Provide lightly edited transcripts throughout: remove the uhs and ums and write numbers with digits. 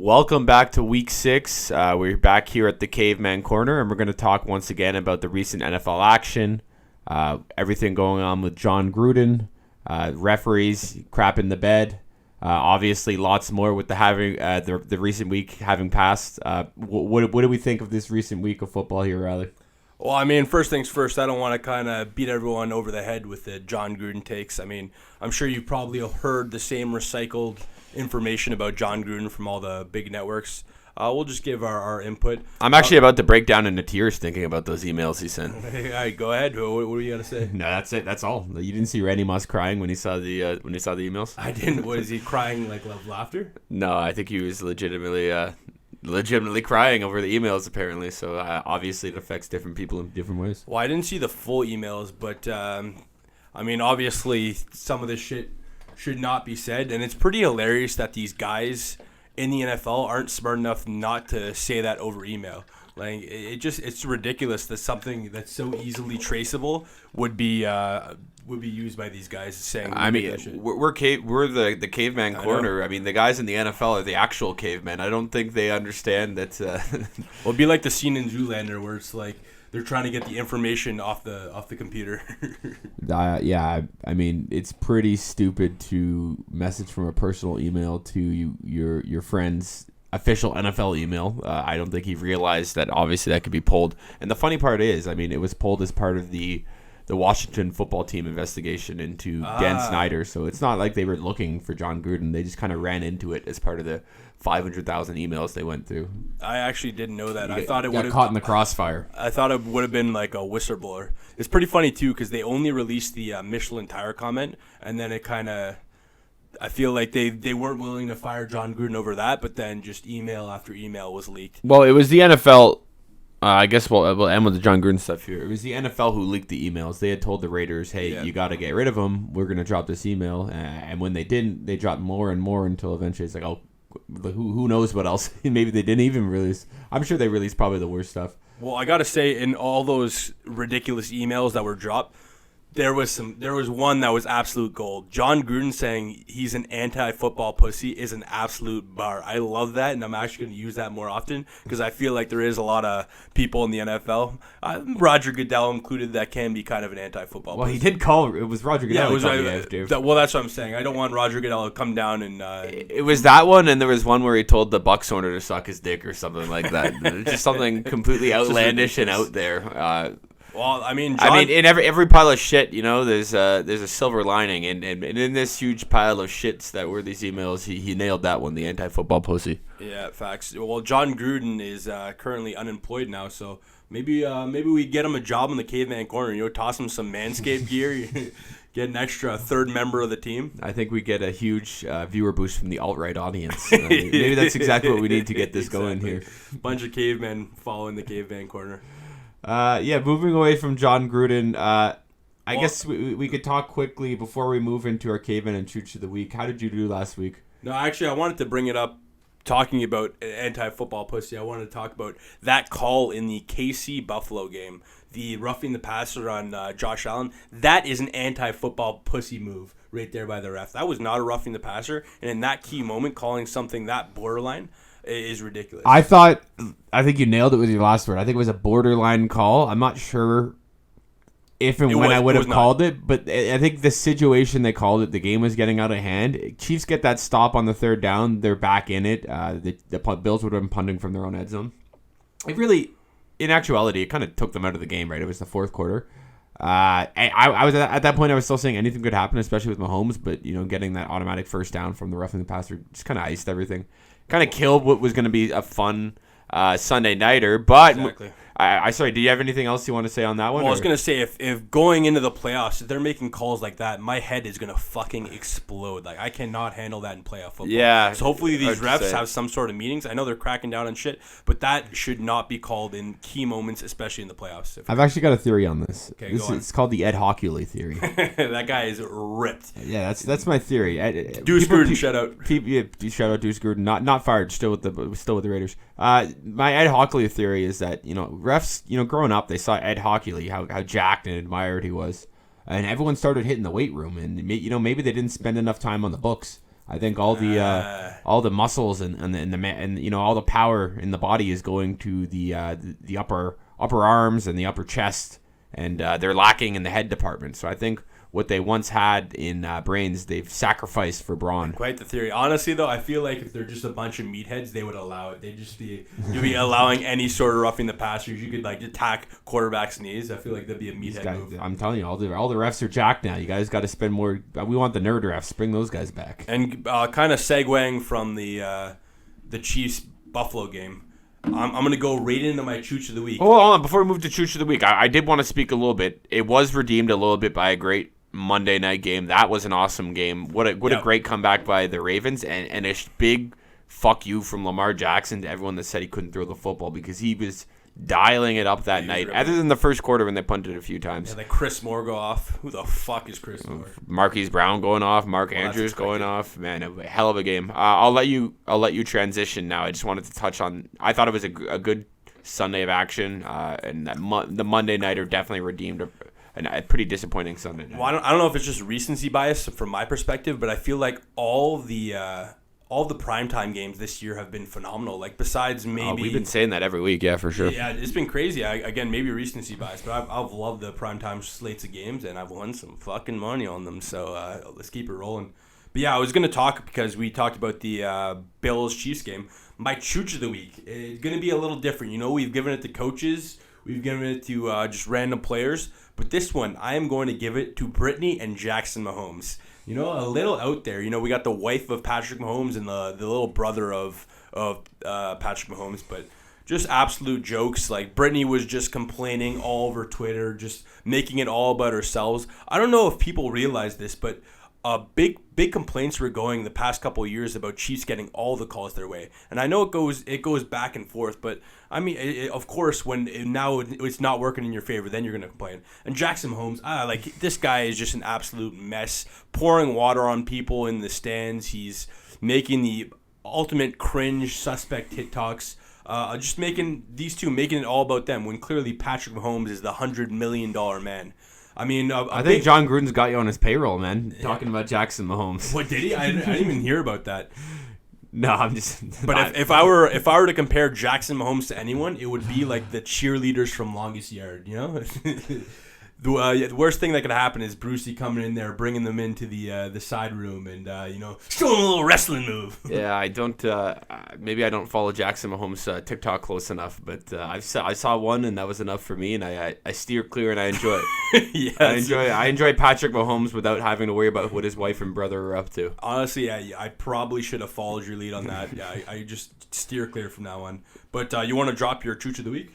Welcome back to Week 6. We're back here at the Caveman Corner, and we're going to talk once again about the recent NFL action, everything going on with John Gruden, referees crap in the bed, obviously lots more with the recent week having passed. What do we think of this recent week of football here, Riley? Well, I mean, first things first, I don't want to kind of beat everyone over the head with the John Gruden takes. I mean, I'm sure you've probably heard the same recycled information about John Gruden from all the big networks. We'll just give our input. I'm actually about to break down into tears thinking about those emails he sent. All right, go ahead. What were you gonna say? No, that's it. That's all. You didn't see Randy Moss crying when he saw the emails? I didn't. Was he crying like laughter? No, I think he was legitimately crying over the emails apparently. So obviously it affects different people in different ways. Well, I didn't see the full emails, but I mean, obviously some of this shit should not be said, and it's pretty hilarious that these guys in the NFL aren't smart enough not to say that over email. Like it's ridiculous that something that's so easily traceable would be used by these guys saying. I mean, we're the Caveman Corner. I mean, the guys in the NFL are the actual cavemen. I don't think they understand that. Well, it'd be like the scene in Zoolander where it's like they're trying to get the information off the computer. Yeah, I mean, it's pretty stupid to message from a personal email to your friend's official NFL email. I don't think he realized that obviously that could be pulled. And the funny part is, I mean, it was pulled as part of the Washington football team investigation into Dan Snyder. So it's not like they were looking for John Gruden. They just kind of ran into it as part of the 500,000 emails they went through. I actually didn't know that. I thought it got caught in the crossfire. I thought it would have been like a whistleblower. It's pretty funny too because they only released the Michelin tire comment, and then it kind of. I feel like they weren't willing to fire John Gruden over that, but then just email after email was leaked. Well, it was the NFL. I guess we'll end with the John Gruden stuff here. It was the NFL who leaked the emails. They had told the Raiders, hey, you got to get rid of him. We're going to drop this email. And when they didn't, they dropped more and more until eventually it's like, oh, who knows what else? Maybe they didn't even release. I'm sure they released probably the worst stuff. Well, I got to say, in all those ridiculous emails that were dropped, there was one that was absolute gold. John Gruden saying he's an anti-football pussy is an absolute bar. I love that, and I'm actually going to use that more often because I feel like there is a lot of people in the NFL, Roger Goodell included, that can be kind of an anti-football pussy. He did call it was Roger Goodell. Well, that's what I'm saying. I don't want Roger Goodell to come down and. It was that one, and there was one where he told the Bucs owner to suck his dick or something like that. Just something completely outlandish and out there. Well, I mean, in every pile of shit, there's a silver lining, and in this huge pile of shits that were these emails, he nailed that one, the anti-football pussy. Yeah, facts. Well, John Gruden is currently unemployed now, so maybe we get him a job in the Caveman Corner. Toss him some Manscaped gear, get an extra third member of the team. I think we get a huge viewer boost from the alt-right audience. Maybe that's exactly what we need to get this going here. Bunch of cavemen following the Caveman Corner. Moving away from John Gruden, I guess we could talk quickly before we move into our Caveman and Chooch of the week. How did you do last week? No, actually, I wanted to bring it up talking about anti-football pussy. I wanted to talk about that call in the KC Buffalo game, the roughing the passer on Josh Allen. That is an anti-football pussy move right there by the ref. That was not a roughing the passer, and in that key moment, calling something that borderline is ridiculous. I think you nailed it with your last word. I think it was a borderline call. I'm not sure if and when I would have called it, but I think the situation they called it, the game was getting out of hand. Chiefs get that stop on the third down. They're back in it. The Bills would have been punting from their own end zone. It really, in actuality, it kind of took them out of the game, right? It was the fourth quarter. I was at that point, I was still saying anything could happen, especially with Mahomes, but getting that automatic first down from the roughing the passer just kind of iced everything. Kind of killed what was going to be a fun Sunday nighter, but exactly. Sorry, do you have anything else you want to say on that one? Well, I was going to say, if going into the playoffs, if they're making calls like that, my head is going to fucking explode. Like, I cannot handle that in playoff football. Yeah. So hopefully these refs have some sort of meetings. I know they're cracking down on shit, but that should not be called in key moments, especially in the playoffs. I've actually got a theory on this. Okay, it's called the Ed Hockley theory. That guy is ripped. Yeah, that's my theory. Deuce Gruden, shout out. Shout out Deuce Gruden. Not fired. Still with the Raiders. My Ed Hockley theory is that refs, growing up, they saw Ed Hockley, how jacked and admired he was, and everyone started hitting the weight room, and maybe they didn't spend enough time on the books I think all the muscles and you know all the power in the body is going to the upper arms and the upper chest, and they're lacking in the head department. So I think what they once had in brains, they've sacrificed for brawn. Quite the theory. Honestly, though, I feel like if they're just a bunch of meatheads, they would allow it. They'd just be allowing any sort of roughing the passers. You could like attack quarterbacks' knees. I feel like that'd be a meathead move. I'm telling you, all the refs are jacked now. You guys got to spend more. We want the nerd refs. Bring those guys back. And kind of segueing from the Chiefs Buffalo game. I'm going to go right into my Chooch of the Week. Hold on. Before we move to Chooch of the Week, I did want to speak a little bit. It was redeemed a little bit by a great Monday night game. That was an awesome game. What a great comeback by the Ravens, and a big fuck you from Lamar Jackson to everyone that said he couldn't throw the football, because he was dialing it up that night, other than the first quarter when they punted a few times. Yeah, like Chris Moore go off. Who the fuck is Chris Moore? Marquise Brown going off. Mark Andrews going off. Man, a hell of a game. I'll let you transition now. I just wanted to touch on. I thought it was a good Sunday of action, and the Monday nighter definitely redeemed a pretty disappointing Sunday night. Well, I don't know if it's just recency bias from my perspective, but I feel like all the primetime games this year have been phenomenal. Like, besides maybe... we've been saying that every week, yeah, for sure. Yeah, it's been crazy. Again, maybe recency bias, but I've loved the primetime slates of games, and I've won some fucking money on them, so let's keep it rolling. But yeah, I was going to talk, because we talked about the Bills-Chiefs game. My Chooch of the Week is going to be a little different. You know, we've given it to coaches, we've given it to just random players, but this one, I am going to give it to Brittany and Jackson Mahomes. You know, a little out there. You know, we got the wife of Patrick Mahomes and the little brother of Patrick Mahomes, but just absolute jokes. Like, Brittany was just complaining all over Twitter, just making it all about herself. I don't know if people realize this, but big complaints were going the past couple of years about Chiefs getting all the calls their way, and I know it goes back and forth. But I mean, of course, when now it's not working in your favor, then you're gonna complain. And Jackson Mahomes, like, this guy is just an absolute mess, pouring water on people in the stands. He's making the ultimate cringe suspect TikToks. Just making it all about them, when clearly Patrick Mahomes is the $100 million man. I mean, I think John Gruden's got you on his payroll, man. Yeah. Talking about Jackson Mahomes. What, did he? I didn't even hear about that. No, I'm just. But if I were to compare Jackson Mahomes to anyone, it would be like the cheerleaders from Longest Yard. You know, the worst thing that could happen is Brucey coming in there, bringing them into the side room, and showing a little wrestling move. Yeah, I don't. Maybe I don't follow Jackson Mahomes TikTok close enough, but I saw one, and that was enough for me, and I steer clear, and I enjoy it. Yes. I enjoy Patrick Mahomes without having to worry about what his wife and brother are up to. Honestly, yeah, I probably should have followed your lead on that. Yeah, I just steer clear from that one. But you want to drop your Chooch of the Week?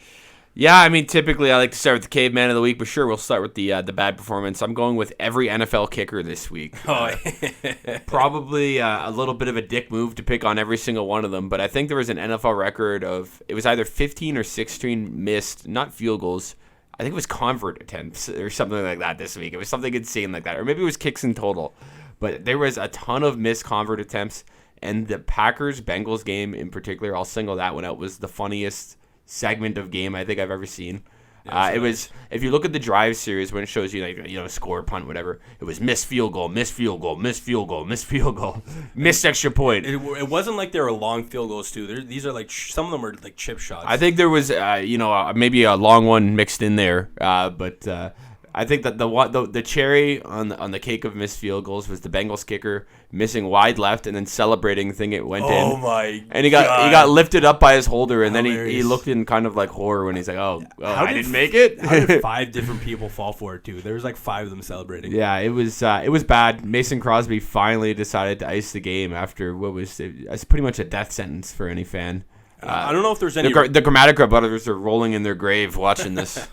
Yeah, I mean, typically I like to start with the Caveman of the Week, but sure, we'll start with the bad performance. I'm going with every NFL kicker this week. Probably a little bit of a dick move to pick on every single one of them, but I think there was an NFL record of, it was either 15 or 16 missed, not field goals, I think it was convert attempts or something like that this week. It was something insane like that, or maybe it was kicks in total. But there was a ton of missed convert attempts, and the Packers-Bengals game in particular, I'll single that one out, was the funniest segment of game I think I've ever seen. It was, if you look at the drive series when it shows you, like, score, punt, whatever, it was missed field goal, missed field goal, missed field goal, missed field goal, missed extra point. It wasn't like they were long field goals too. These are like, some of them were like chip shots. I think there was maybe a long one mixed in there, but I think that the cherry on the cake of missed field goals was the Bengals kicker missing wide left and then celebrating thing it went in. Oh my god! And he got lifted up by his holder, and then he looked in kind of like horror when he's like, "Oh, I didn't make it." How did 5 different people fall for it too? There was like 5 of them celebrating. Yeah, it was bad. Mason Crosby finally decided to ice the game after it's pretty much a death sentence for any fan. I don't know if there's any. The Grammatica brothers are rolling in their grave watching this.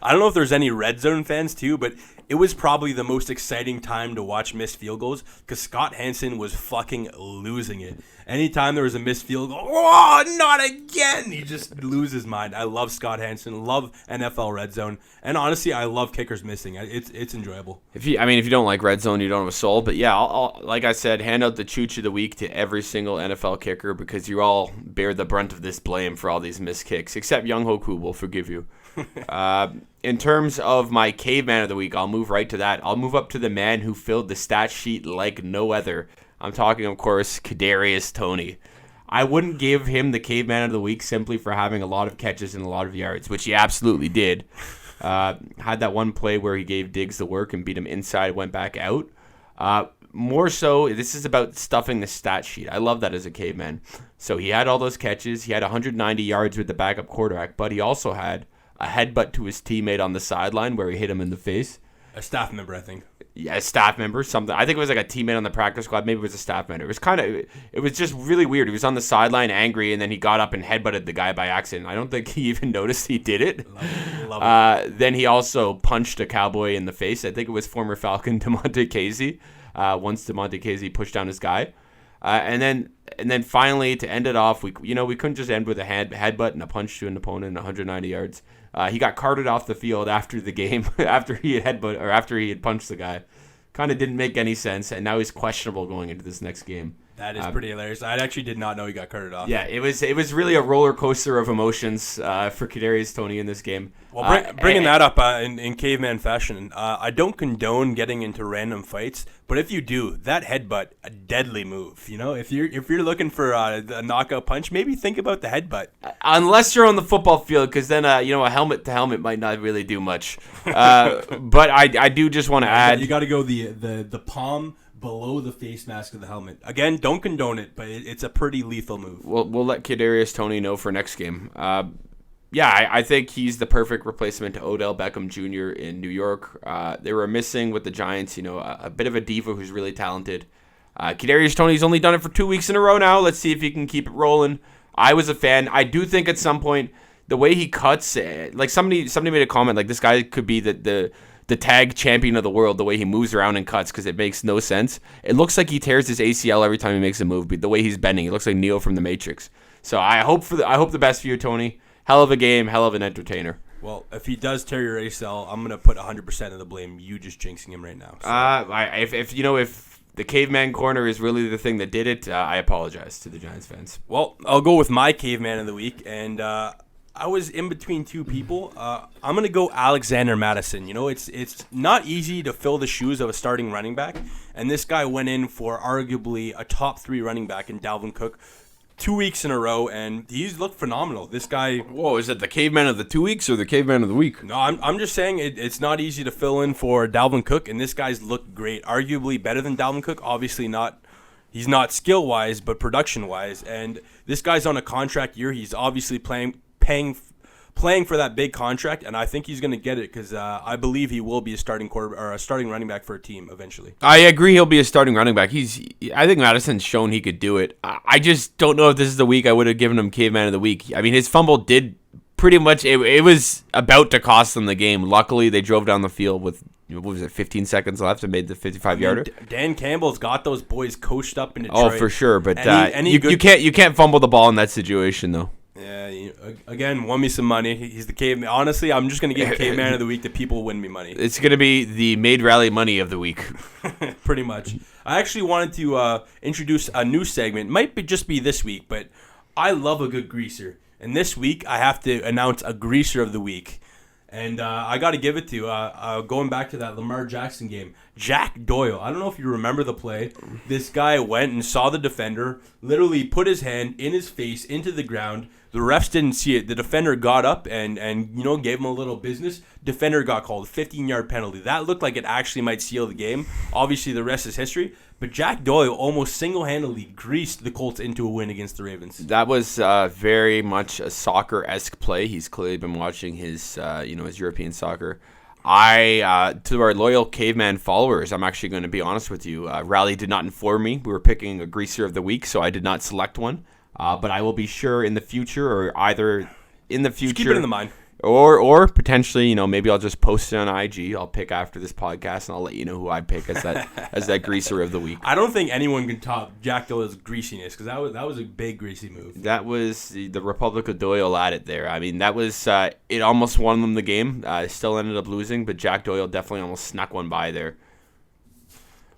I don't know if there's any red zone fans too, but it was probably the most exciting time to watch missed field goals because Scott Hansen was fucking losing it. Anytime there was a missed field goal, oh, not again! He just loses his mind. I love Scott Hansen, love NFL red zone, and honestly, I love kickers missing. It's enjoyable. If you don't like red zone, you don't have a soul. But yeah, I'll like I said, hand out the Chooch of the Week to every single NFL kicker because you all bear the brunt of this blame for all these missed kicks, except Young Hoku will forgive you. In terms of my Caveman of the Week, I'll move right to that. I'll move up to the man who filled the stat sheet like no other. I'm talking, of course, Kadarius Toney. I wouldn't give him the Caveman of the Week simply for having a lot of catches and a lot of yards, which he absolutely did. Had that one play where he gave Diggs the work and beat him inside, went back out. More so, this is about stuffing the stat sheet. I love that as a Caveman. So he had all those catches. He had 190 yards with the backup quarterback, but he also had a headbutt to his teammate on the sideline where he hit him in the face. A staff member, I think. Yeah, a staff member, something. I think it was like a teammate on the practice squad. Maybe it was a staff member. It was just really weird. He was on the sideline angry, and then he got up and headbutted the guy by accident. I don't think he even noticed he did it. Love it. Then he also punched a Cowboy in the face. I think it was former Falcon DeMonte Casey. Once DeMonte Casey pushed down his guy. And then finally, to end it off, we couldn't just end with a headbutt and a punch to an opponent and 190 yards. He got carted off the field after the game, after he had punched the guy. Kind of didn't make any sense, and now he's questionable going into this next game. That is pretty hilarious. I actually did not know he got carted off. Yeah, it was really a roller coaster of emotions for Kadarius Toney in this game. Well, bringing that up in caveman fashion, I don't condone getting into random fights, but if you do, that headbutt, a deadly move. You know, if you're looking for a knockout punch, maybe think about the headbutt. Unless you're on the football field, because then a helmet to helmet might not really do much. But I do just want to add, you got to go the palm below the face mask of the helmet. Again, don't condone it, but it's a pretty lethal move. We'll let Kadarius Toney know for next game. I think he's the perfect replacement to Odell Beckham Jr. in New York. They were missing with the Giants, a bit of a diva who's really talented. Kadarius Toney's only done it for 2 weeks in a row now. Let's see if he can keep it rolling. I was a fan. I do think at some point the way he cuts, like somebody made a comment, like this guy could be the tag champion of the world, the way he moves around and cuts, because it makes no sense. It looks like he tears his ACL every time he makes a move, but the way he's bending, it looks like Neo from The Matrix. So I hope the best for you, Tony. Hell of a game, hell of an entertainer. Well, if he does tear your ACL, I'm gonna put 100% of the blame you just jinxing him right now. So. If the caveman corner is really the thing that did it, I apologize to the Giants fans. Well, I'll go with my caveman of the week, and I was in between two people. I'm going to go Alexander Madison. It's not easy to fill the shoes of a starting running back, and this guy went in for arguably a top 3 running back in Dalvin Cook 2 weeks in a row, and he's looked phenomenal. This guy... Whoa, is it the caveman of the 2 weeks or the caveman of the week? No, I'm just saying it's not easy to fill in for Dalvin Cook, and this guy's looked great. Arguably better than Dalvin Cook. Obviously not... He's not skill-wise, but production-wise, and this guy's on a contract year. He's obviously playing for that big contract, and I think he's going to get it because I believe he will be a starting running back for a team eventually. I agree he'll be a starting running back. I think Madison's shown he could do it. I just don't know if this is the week I would have given him Caveman of the Week. I mean, his fumble did pretty much, it was about to cost them the game. Luckily, they drove down the field with, 15 seconds left and made the 55-yarder. Dan Campbell's got those boys coached up in Detroit. Oh, for sure, but you can't fumble the ball in that situation, though. Yeah, again, won me some money. He's the caveman. Honestly, I'm just going to give the caveman of the week to people who win me money. It's going to be the Made Rally Money of the week. Pretty much. I actually wanted to introduce a new segment. Might just be this week, but I love a good greaser. And this week, I have to announce a greaser of the week. And I got to give it to, going back to that Lamar Jackson game, Jack Doyle. I don't know if you remember the play. This guy went and saw the defender, literally put his hand in his face into the ground. The refs didn't see it. The defender got up and gave him a little business. Defender got called, 15-yard penalty. That looked like it actually might seal the game. Obviously, the rest is history. But Jack Doyle almost single-handedly greased the Colts into a win against the Ravens. That was very much a soccer-esque play. He's clearly been watching his European soccer. To our loyal caveman followers, I'm actually going to be honest with you. Rally did not inform me. We were picking a greaser of the week, so I did not select one. But I will be sure in the future, or either in the future, just keep it in the mind, or potentially, maybe I'll just post it on IG. I'll pick after this podcast, and I'll let you know who I pick as that greaser of the week. I don't think anyone can top Jack Doyle's greasiness because that was a big greasy move. That was the Republic of Doyle at it there. I mean, that was it. Almost won them the game. Still ended up losing, but Jack Doyle definitely almost snuck one by there.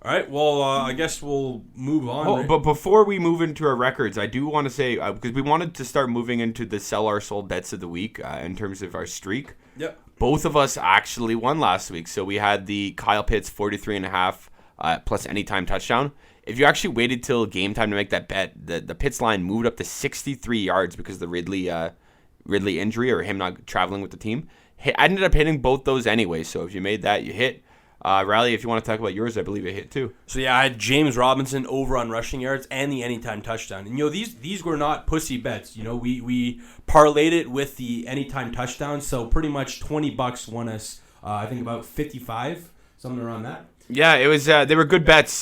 All right, well, I guess we'll move on. Oh, right? But before we move into our records, I do want to say, because we wanted to start moving into the sell our sold bets of the week in terms of our streak. Yep. Both of us actually won last week. So we had the Kyle Pitts 43.5 plus anytime touchdown. if you actually waited till game time to make that bet, the Pitts line moved up to 63 yards because of the Ridley injury or him not traveling with the team. I ended up hitting both those anyway, so if you made that, you hit. Riley, if you want to talk about yours, I believe it hit too. So yeah, I had James Robinson over on rushing yards and the anytime touchdown. And these were not pussy bets. We parlayed it with the anytime touchdown. So pretty much $20 won us. I think about 55, something around that. Yeah, it was. They were good bets.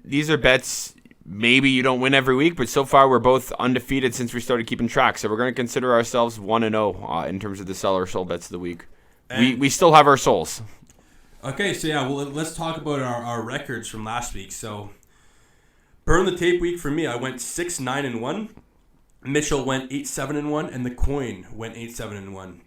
These are bets. Maybe you don't win every week, but so far we're both undefeated since we started keeping track. So we're going to consider ourselves 1-0 in terms of the sell or sold bets of the week. We still have our souls. Okay, so yeah, well, let's talk about our records from last week. So, burn the tape week for me, I went 6-9-1. Mitchell went 8-7-1, and the coin went 8-7-1.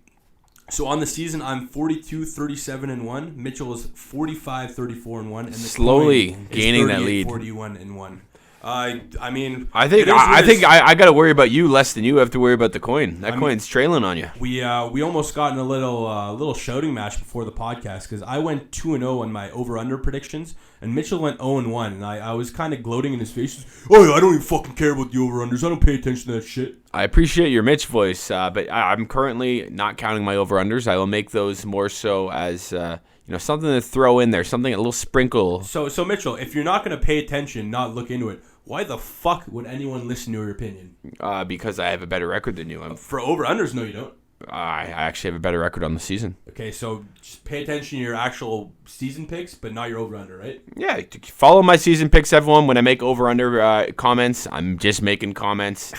So on the season, I'm 42-37-1. Mitchell is 45-34-1, and the slowly coin gaining is that lead. 41-1. I think I got to worry about you less than you have to worry about the coin. Coin's trailing on you. We almost got in a little shouting match before the podcast because I went 2-0 on my over/under predictions and Mitchell went 0-1, and I was kind of gloating in his face. Oh, I don't even fucking care about the over/unders. I don't pay attention to that shit. I appreciate your Mitch voice, but I'm currently not counting my over/unders. I will make those more so as something to throw in there, something a little sprinkle. So Mitchell, if you're not going to pay attention, not look into it, why the fuck would anyone listen to your opinion? Because I have a better record than you. For over/unders, no, you don't. I actually have a better record on the season. Okay, so just pay attention to your actual season picks, but not your over/under, right? Yeah, follow my season picks, everyone. When I make over/under comments, I'm just making comments.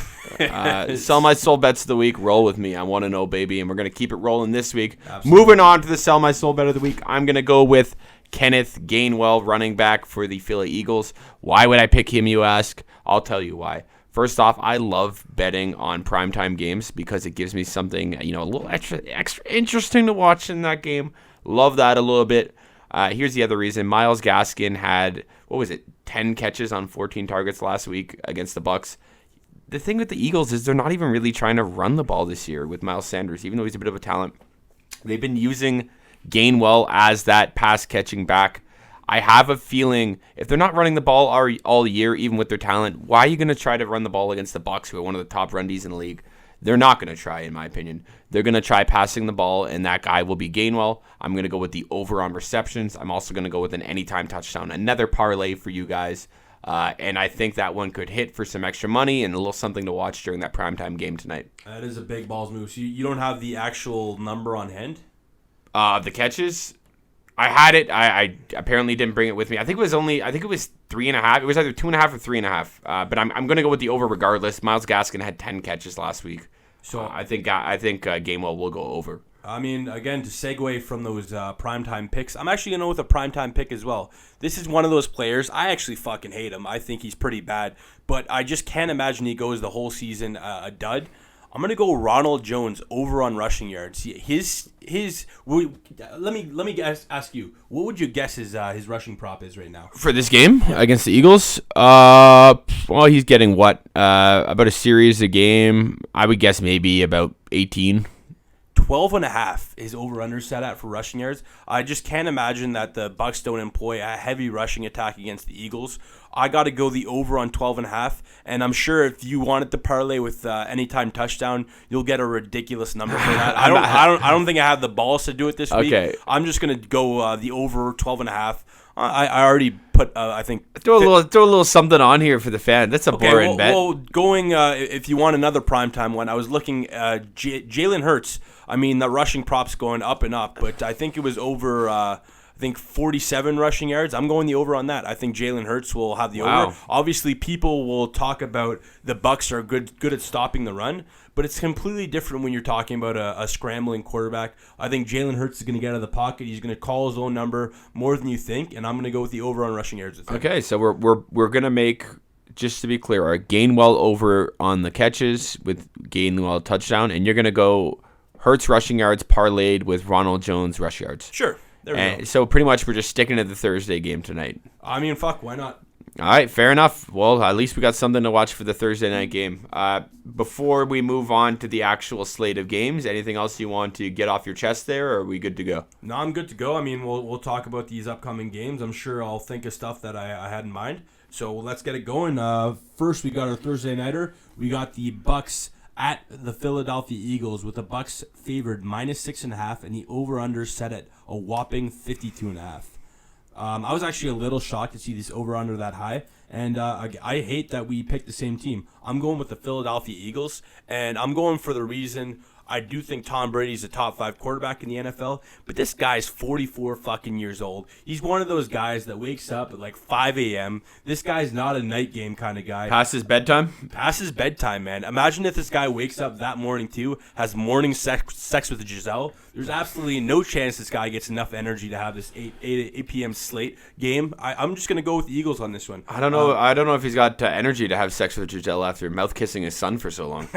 Sell my soul bets of the week. Roll with me. I want to know, baby, and we're going to keep it rolling this week. Absolutely. Moving on to the sell my soul bet of the week, I'm going to go with Kenneth Gainwell, running back for the Philly Eagles. Why would I pick him, you ask? I'll tell you why. First off, I love betting on primetime games because it gives me something, a little extra interesting to watch in that game. Love that a little bit. Here's the other reason. Myles Gaskin had, 10 catches on 14 targets last week against the Bucs. The thing with the Eagles is they're not even really trying to run the ball this year with Miles Sanders, even though he's a bit of a talent. They've been using Gainwell as that pass-catching back. I have a feeling if they're not running the ball all year, even with their talent, why are you going to try to run the ball against the Bucs, who are one of the top run Ds in the league? They're not going to try, in my opinion. They're going to try passing the ball, and that guy will be Gainwell. I'm going to go with the over on receptions. I'm also going to go with an anytime touchdown. Another parlay for you guys. And I think that one could hit for some extra money and a little something to watch during that primetime game tonight. That is a big balls move. So you don't have the actual number on hand? The catches, I had it. I apparently didn't bring it with me. I think it was 3.5. It was either 2.5 or 3.5. But I'm going to go with the over regardless. Myles Gaskin had 10 catches last week. So I think Gainwell will go over. I mean, again, to segue from those primetime picks, I'm actually going to go with a primetime pick as well. This is one of those players. I actually fucking hate him. I think he's pretty bad. But I just can't imagine he goes the whole season a dud. I'm going to go Ronald Jones over on rushing yards. Let me ask you, what would you guess his rushing prop is right now? For this game against the Eagles? He's getting what? About a series a game. I would guess maybe about 18. 12.5 is over/under set at for rushing yards. I just can't imagine that the Bucs don't employ a heavy rushing attack against the Eagles. I got to go the over on 12.5, and I'm sure if you wanted to parlay with anytime touchdown, you'll get a ridiculous number for that. I don't think I have the balls to do it this week. I'm just gonna go the over 12.5. I already put I think throw a little something on here for the fan. That's a boring bet. Well, going if you want another primetime one, I was looking Jalen Hurts. I mean, the rushing prop's going up and up, but I think it was over 47 rushing yards. I'm going the over on that. I think Jalen Hurts will have the over. Obviously, people will talk about the Bucs are good at stopping the run, but it's completely different when you're talking about a scrambling quarterback. I think Jalen Hurts is going to get out of the pocket. He's going to call his own number more than you think, and I'm going to go with the over on rushing yards. Okay, so we're going to make, just to be clear, our Gainwell over on the catches with Gainwell touchdown, and you're going to go Hurts rushing yards parlayed with Ronald Jones rush yards. Sure. There we go. So pretty much we're just sticking to the Thursday game tonight. I mean, fuck, why not? All right, fair enough. Well, at least we got something to watch for the Thursday night game. Before we move on to the actual slate of games, anything else you want to get off your chest there, or are we good to go? No, I'm good to go. I mean, we'll talk about these upcoming games. I'm sure I'll think of stuff that I had in mind. So let's get it going. First, we got our Thursday nighter. We got the Bucks at the Philadelphia Eagles with the Bucks favored -6.5 and the over/under set at a whopping 52.5. I was actually a little shocked to see this over/under that high, and I hate that we picked the same team. I'm going with the Philadelphia Eagles, and I'm going for the reason I do think Tom Brady's a top 5 quarterback in the NFL, but this guy's 44 fucking years old. He's one of those guys that wakes up at like 5 a.m. This guy's not a night game kind of guy. Past his bedtime? Past his bedtime, man. Imagine if this guy wakes up that morning too, has morning sex with Giselle. There's absolutely no chance this guy gets enough energy to have this 8 p.m. slate game. I'm just going to go with the Eagles on this one. I don't know if he's got energy to have sex with Giselle after mouth kissing his son for so long.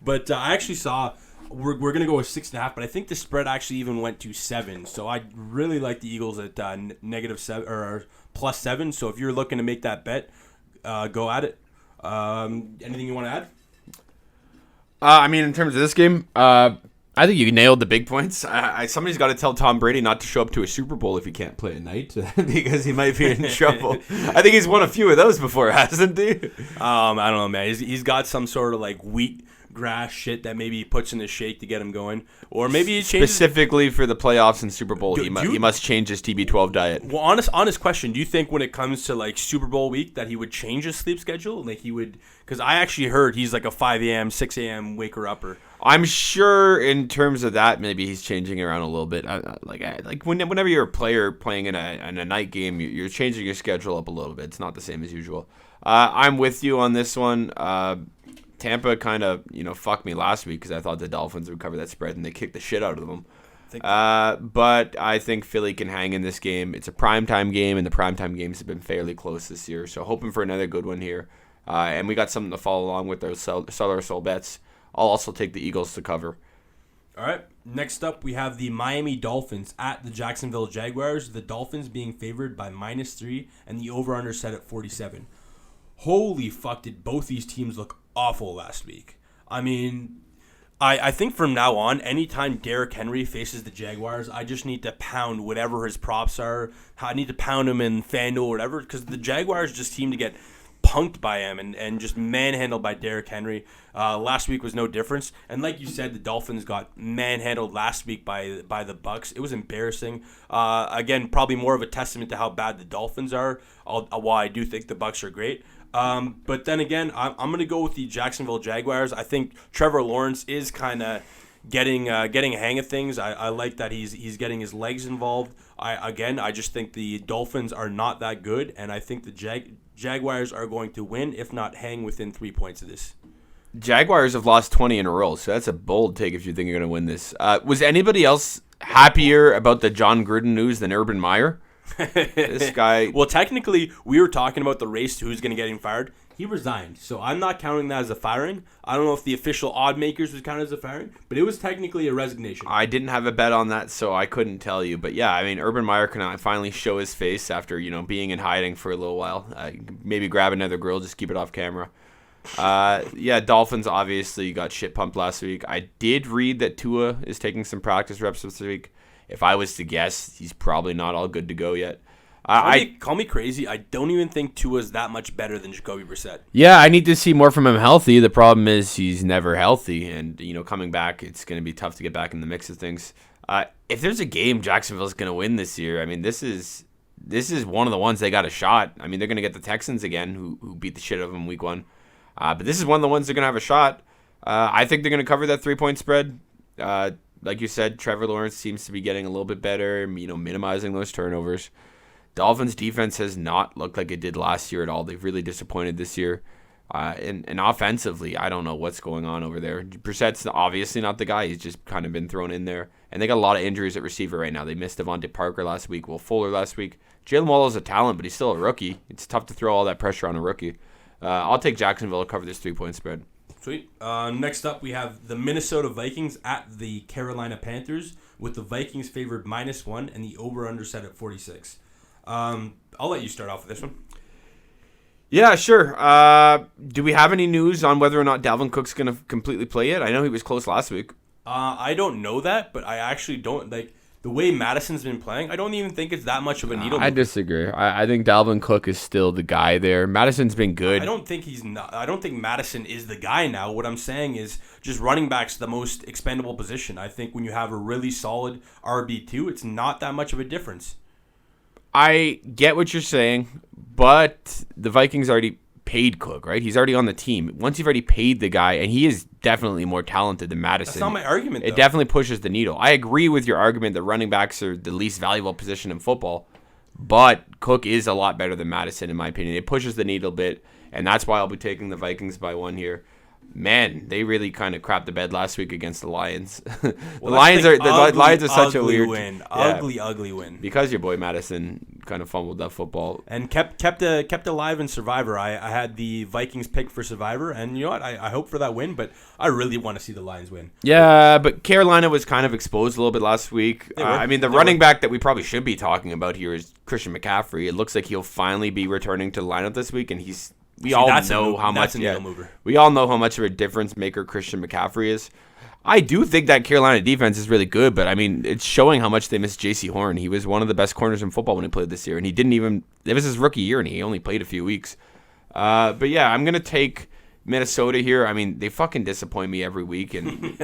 But I actually saw we're going to go with 6.5, but I think the spread actually even went to 7. So I really like the Eagles at -7 or +7. So if you're looking to make that bet, go at it. Anything you want to add? I mean, in terms of this game, I think you nailed the big points. Somebody's got to tell Tom Brady not to show up to a Super Bowl if he can't play at night because he might be in trouble. I think he's won a few of those before, hasn't he? I don't know, man. He's got some sort of like wheat grass shit that maybe he puts in his shake to get him going, or maybe he changes specifically for the playoffs and Super Bowl. He must change his TB12 diet. Well, honest question. Do you think when it comes to like Super Bowl week that he would change his sleep schedule? Like he would, because I actually heard he's like a 5 a.m., 6 a.m. waker upper. I'm sure in terms of that, maybe he's changing around a little bit. Whenever you're a player playing in a night game, you're changing your schedule up a little bit. It's not the same as usual. I'm with you on this one. Tampa kind of, fucked me last week because I thought the Dolphins would cover that spread, and they kicked the shit out of them. But I think Philly can hang in this game. It's a primetime game, and the primetime games have been fairly close this year, so hoping for another good one here. And we got something to follow along with those sell our soul bets. I'll also take the Eagles to cover. All right. Next up, we have the Miami Dolphins at the Jacksonville Jaguars. The Dolphins being favored by -3, and the over/under set at 47. Holy fuck, did both these teams look awful last week. I mean, I think from now on, anytime Derrick Henry faces the Jaguars, I just need to pound whatever his props are. I need to pound him in FanDuel or whatever, because the Jaguars just seem to get punked by him and just manhandled by Derrick Henry. Last week was no difference. And like you said, the Dolphins got manhandled last week by the Bucks. It was embarrassing. Again, probably more of a testament to how bad the Dolphins are, while I do think the Bucks are great. But then again, I'm going to go with the Jacksonville Jaguars. I think Trevor Lawrence is kind of getting a hang of things. I like that he's getting his legs involved. I just think the Dolphins are not that good, and I think the Jaguars are going to win, if not hang within 3 points of this. Jaguars have lost 20 in a row, so that's a bold take if you think you're going to win this. Was anybody else happier about the John Gruden news than Urban Meyer? This guy. Well, technically, we were talking about the race to who's going to get him fired. He resigned, so I'm not counting that as a firing. I don't know if the official odd makers was counted as a firing, but it was technically a resignation. I didn't have a bet on that, so I couldn't tell you. But yeah, I mean, Urban Meyer can finally show his face after being in hiding for a little while. Maybe grab another grill, just keep it off camera. Yeah, Dolphins obviously got shit pumped last week. I did read that Tua is taking some practice reps this week. If I was to guess, he's probably not all good to go yet. Call me crazy. I don't even think Tua's that much better than Jacoby Brissett. Yeah, I need to see more from him healthy. The problem is he's never healthy, and coming back, it's going to be tough to get back in the mix of things. If there's a game Jacksonville's going to win this year, I mean, this is one of the ones they got a shot. I mean, they're going to get the Texans again, who beat the shit out of them week 1. But this is one of the ones they're going to have a shot. I think they're going to cover that 3-point spread. Like you said, Trevor Lawrence seems to be getting a little bit better, minimizing those turnovers. Dolphins' defense has not looked like it did last year at all. They've really disappointed this year. And offensively, I don't know what's going on over there. Brissett's obviously not the guy. He's just kind of been thrown in there. And they got a lot of injuries at receiver right now. They missed Devontae Parker last week, Will Fuller last week. Jalen Waddle's a talent, but he's still a rookie. It's tough to throw all that pressure on a rookie. I'll take Jacksonville to cover this 3-point spread. Sweet. Next up, we have the Minnesota Vikings at the Carolina Panthers, with the Vikings favored -1 and the over/under set at 46. I'll let you start off with this one. Yeah, sure. Do we have any news on whether or not Dalvin Cook's going to completely play yet? I know he was close last week. I don't know that, but I actually don't. the way Madison's been playing, I don't even think it's that much of a needle. I disagree. I think Dalvin Cook is still the guy there. Madison's been good. I don't think he's not. I don't think Madison is the guy now. What I'm saying is just running back's the most expendable position. I think when you have a really solid RB2, it's not that much of a difference. I get what you're saying, but the Vikings already paid Cook, right? He's already on the team. Once you've already paid the guy, and he is definitely more talented than Madison. That's not my argument, though. It definitely pushes the needle. I agree with your argument that running backs are the least valuable position in football, but Cook is a lot better than Madison, in my opinion. It pushes the needle a bit, and that's why I'll be taking the Vikings by 1 here. Man, they really kind of crapped the bed last week against the Lions. The Lions are such a weird win. Yeah, Ugly win. because your boy Madison kind of fumbled that football and kept alive in Survivor. I had the Vikings pick for Survivor, and you know what? I hope for that win, but I really want to see the Lions win. Yeah, but Carolina was kind of exposed a little bit last week. The running back that we probably should be talking about here is Christian McCaffrey. It looks like he'll finally be returning to the lineup this week, and we all know how much of a difference maker Christian McCaffrey is. I do think that Carolina defense is really good, but I mean, it's showing how much they miss J.C. Horn. He was one of the best corners in football when he played this year, and it was his rookie year, and he only played a few weeks. But yeah, I'm going to take Minnesota here. I mean, they fucking disappoint me every week, and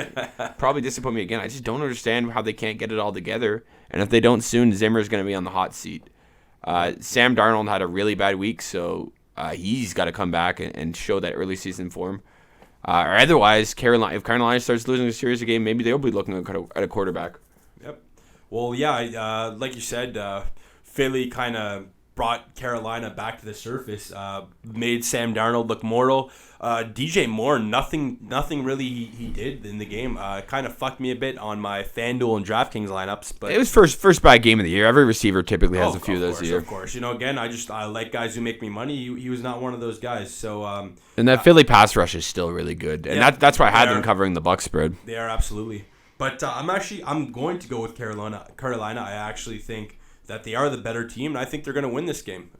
probably disappoint me again. I just don't understand how they can't get it all together, and if they don't soon, Zimmer's going to be on the hot seat. Sam Darnold had a really bad week, so he's got to come back and show that early season form. Or otherwise, if Carolina starts losing a series of game, maybe they'll be looking at a quarterback. Yep. Well, yeah, like you said, Philly kind of brought Carolina back to the surface, made Sam Darnold look mortal. DJ Moore, nothing really he did in the game. Kind of fucked me a bit on my FanDuel and DraftKings lineups. But it was first bad game of the year. Every receiver typically has a few of those a year. Of course. Again, I like guys who make me money. He was not one of those guys. So and that Philly pass rush is still really good, and that's why I had them covering the Bucs spread. They are absolutely. But I'm going to go with Carolina. I actually think that they are the better team, and I think they're going to win this game.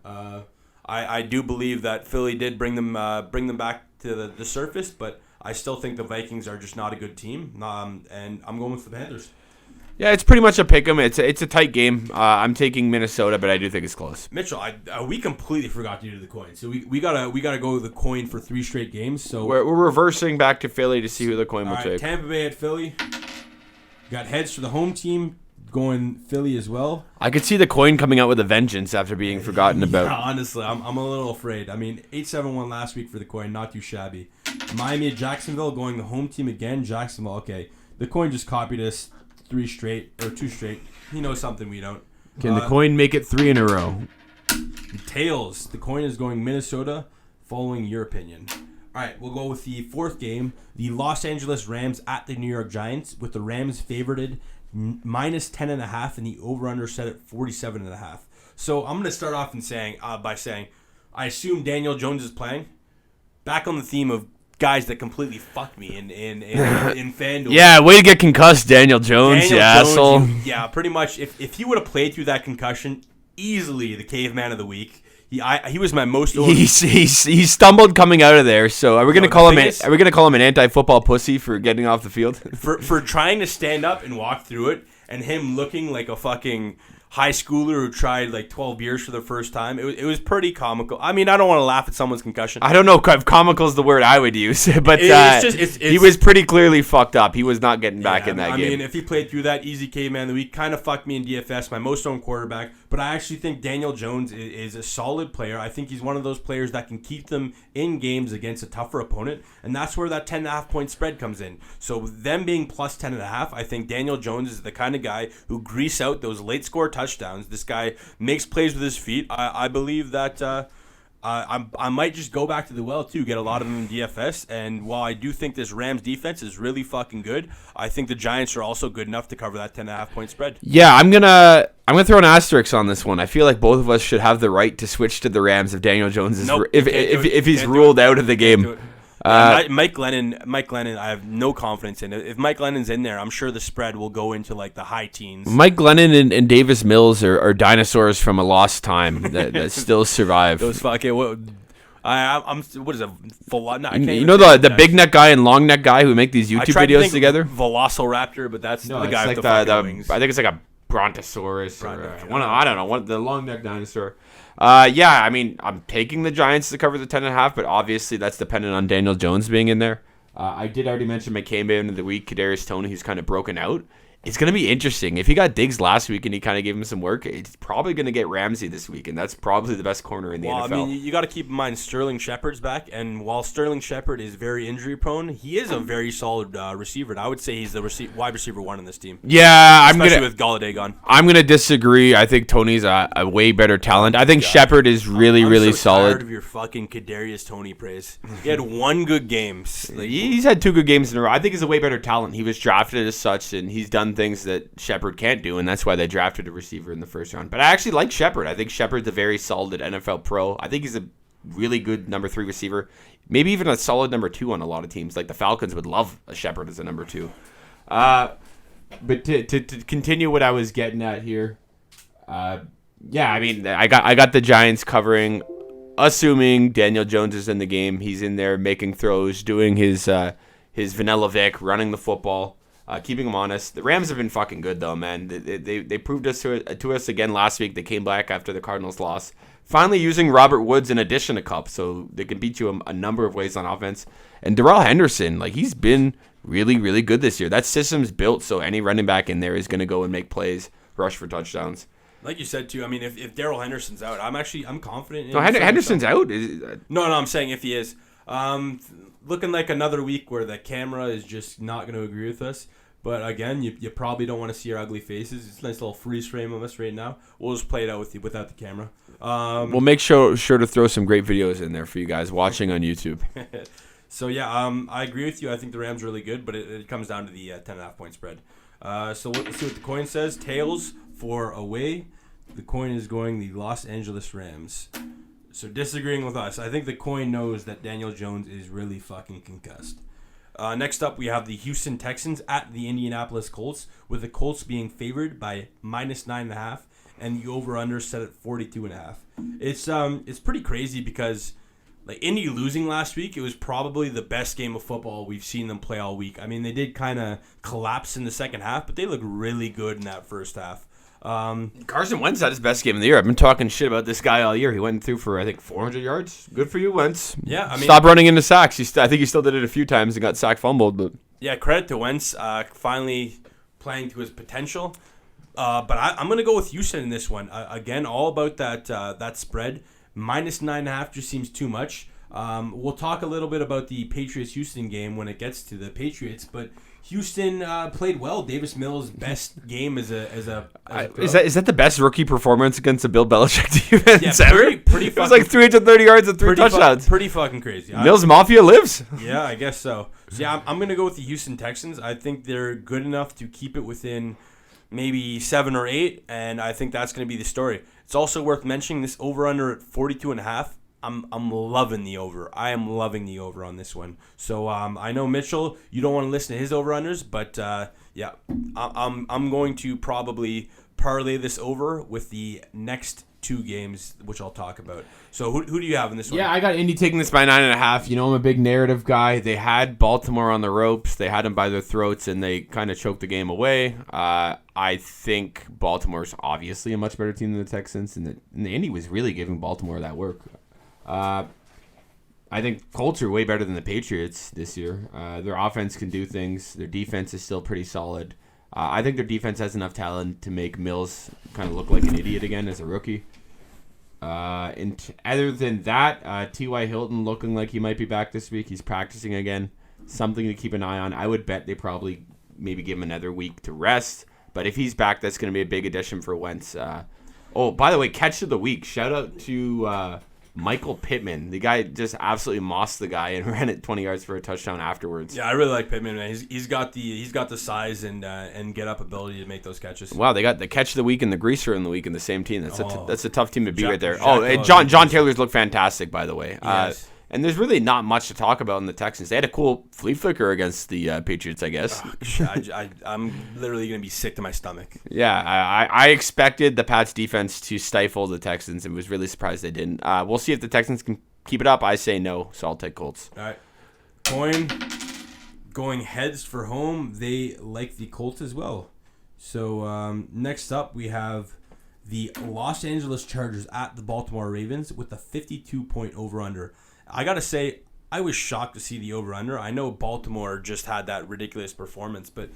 I do believe that Philly did bring them back to the surface, but I still think the Vikings are just not a good team, and I'm going with the Panthers. Yeah, it's pretty much a pick 'em. It's a tight game. I'm taking Minnesota, but I do think it's close. Mitchell, we completely forgot to do the coin, so we gotta go with the coin for 3 straight games. So we're reversing back to Philly to see who the coin will take. Tampa Bay at Philly. Got heads for the home team. Going Philly as well. I could see the coin coming out with a vengeance after being forgotten about. Yeah, honestly, I'm a little afraid. I mean, 8-7-1 last week for the coin, not too shabby. Miami at Jacksonville, going the home team again. Jacksonville, okay. The coin just copied us 2 straight. He knows something we don't. Can the coin make it 3 in a row? Tails. The coin is going Minnesota, following your opinion. All right, we'll go with the 4th game. The Los Angeles Rams at the New York Giants, with the Rams favorited minus 10.5 and the over-under set at 47.5. So I'm going to start off by saying I assume Daniel Jones is playing. Back on the theme of guys that completely fucked me in FanDuel. Yeah, way to get concussed, Daniel Jones, asshole. Yeah, pretty much. If he would have played through that concussion, easily the caveman of the week. He was my most. He stumbled coming out of there. So are we gonna call him an anti-football pussy for getting off the field? for trying to stand up and walk through it, and him looking like a fucking high schooler who tried like 12 beers for the first time. It was pretty comical. I mean, I don't want to laugh at someone's concussion. I don't know if comical is the word I would use, but he was pretty clearly fucked up. He was not getting back in that game. I mean, if he played through that, easy caveman of the week, kind of fucked me in DFS, my most owned quarterback. But I actually think Daniel Jones is a solid player. I think he's one of those players that can keep them in games against a tougher opponent, and that's where that 10.5 point spread comes in. So them being plus 10.5, I think Daniel Jones is the kind of guy who grease out those late score touchdowns. This guy makes plays with his feet. I believe that I might just go back to the well too, get a lot of them in DFS. And while I do think this Rams defense is really fucking good, I think the Giants are also good enough to cover that 10.5 point spread. Yeah, I'm gonna throw an asterisk on this one. I feel like both of us should have the right to switch to the Rams if Daniel Jones is if he's ruled out of the game. Mike Glennon, I have no confidence in it. If Mike Glennon's in there, I'm sure the spread will go into like the high teens. Mike Glennon and Davis Mills are dinosaurs from a lost time that still survive. Those fucking what is it? The big neck guy and long neck guy who make these YouTube videos together. Velociraptor, but that's the guy with the fucking wings. I think it's like a Brontosaurus or I don't know, the long neck dinosaur. Yeah, I mean, I'm taking the Giants to cover the 10.5, but obviously that's dependent on Daniel Jones being in there. I did already mention my Caveman of the week, Kadarius Toney, who's kind of broken out. It's going to be interesting. If he got Diggs last week and he kind of gave him some work, it's probably going to get Ramsey this week, and that's probably the best corner in the NFL. I mean, you got to keep in mind Sterling Shepard's back, and while Sterling Shepard is very injury-prone, he is a very solid receiver, and I would say he's the wide receiver one in this team. Yeah, especially with Golladay gone. I'm going to disagree. I think Toney's a way better talent. I think Shepard is really solid. I'm tired of your fucking Kadarius Toney praise. He had one good game. He's had 2 good games in a row. I think he's a way better talent. He was drafted as such, and he's done things that Shepard can't do, and that's why they drafted a receiver in the first round. But I actually like Shepard. I think Shepard's a very solid NFL pro. I think he's a really good number 3 receiver, maybe even a solid number 2 on a lot of teams. Like the Falcons would love a Shepard as a number 2. But to continue what I was getting at here, yeah, I mean, I got the Giants covering, assuming Daniel Jones is in the game. He's in there making throws, doing his vanilla Vic, running the football. Keeping them honest. The Rams have been fucking good, though, man. They proved to us again last week. They came back after the Cardinals loss. Finally using Robert Woods in addition to Kupp, so they can beat you a number of ways on offense. And Darrell Henderson, he's been really good this year. That system's built so any running back in there is going to go and make plays, rush for touchdowns. Like you said, too, I mean, if Darrell Henderson's out, I'm confident. No, Henderson's out? No, I'm saying if he is. Looking like another week where the camera is just not going to agree with us. But again, you probably don't want to see our ugly faces. It's a nice little freeze frame of us right now. We'll just play it out without the camera. We'll make sure to throw some great videos in there for you guys watching on YouTube. So yeah, I agree with you. I think the Rams are really good, but it comes down to the 10.5 point spread. So let's see what the coin says. Tails for away. The coin is going the Los Angeles Rams. So disagreeing with us, I think the coin knows that Daniel Jones is really fucking concussed. Next up, we have the Houston Texans at the Indianapolis Colts, with the Colts being favored by -9.5 and the over/under set at 42.5. It's pretty crazy because Indy losing last week, it was probably the best game of football we've seen them play all week. I mean, they did kind of collapse in the second half, but they looked really good in that first half. Carson Wentz had his best game of the year. I've been talking shit about this guy all year. He went through for, I think, 400 yards. Good for you, Wentz. Yeah, I mean, stop running into sacks. I think he still did it a few times and got sack fumbled. But yeah, credit to Wentz finally playing to his potential. But I'm going to go with Houston in this one. Again, all about that spread. -9.5 just seems too much. We'll talk a little bit about the Patriots-Houston game when it gets to the Patriots, but Houston played well. Davis Mills' best game as a pro. Is that the best rookie performance against a Bill Belichick defense ever? Pretty it was like 330 yards and 3 touchdowns. Pretty fucking crazy. Mills Mafia lives. Yeah, I guess so. So yeah, I'm going to go with the Houston Texans. I think they're good enough to keep it within maybe 7 or 8, and I think that's going to be the story. It's also worth mentioning this over-under at 42.5. I'm loving the over. I am loving the over on this one. So I know Mitchell, you don't want to listen to his over-unders, but yeah, I'm going to probably parlay this over with the next 2 games, which I'll talk about. So who do you have in this one? Yeah, I got Indy taking this by 9.5. You know, I'm a big narrative guy. They had Baltimore on the ropes. They had them by their throats, and they kind of choked the game away. I think Baltimore's obviously a much better team than the Texans, and the Indy was really giving Baltimore that work. I think Colts are way better than the Patriots this year. Their offense can do things. Their defense is still pretty solid. I think their defense has enough talent to make Mills kind of look like an idiot again as a rookie. And other than that, T.Y. Hilton looking like he might be back this week. He's practicing again. Something to keep an eye on. I would bet they probably maybe give him another week to rest. But if he's back, that's going to be a big addition for Wentz. Oh, by the way, catch of the week. Shout out to Michael Pittman. The guy just absolutely mossed the guy and ran it 20 yards for a touchdown afterwards. Yeah, I really like Pittman, man. He's got the size and get up ability to make those catches. Wow, they got the catch of the week and the greaser in the week in the same team. That's a tough team to beat right there. John Taylor's looked fantastic, by the way. Yes. And there's really not much to talk about in the Texans. They had a cool flea flicker against the Patriots, I guess. I'm literally going to be sick to my stomach. Yeah, I expected the Pats defense to stifle the Texans and was really surprised they didn't. We'll see if the Texans can keep it up. I say no, so I'll take Colts. All right. Coin going heads for home. They like the Colts as well. So next up, we have the Los Angeles Chargers at the Baltimore Ravens with a 52-point over-under. I got to say, I was shocked to see the over-under. I know Baltimore just had that ridiculous performance, but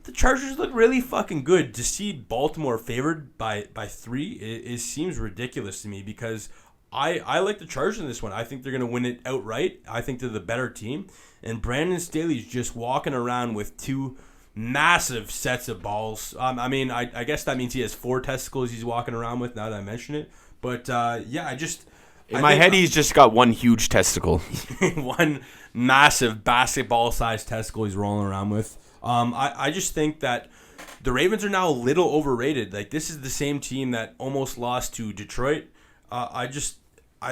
the Chargers look really fucking good. To see Baltimore favored by 3, it seems ridiculous to me because I like the Chargers in this one. I think they're going to win it outright. I think they're the better team. And Brandon Staley's just walking around with 2 massive sets of balls. I guess that means he has 4 testicles he's walking around with now that I mention it. But, in my head, he's just got 1 huge testicle. 1 massive basketball-sized testicle he's rolling around with. I just think that the Ravens are now a little overrated. Like, this is the same team that almost lost to Detroit. I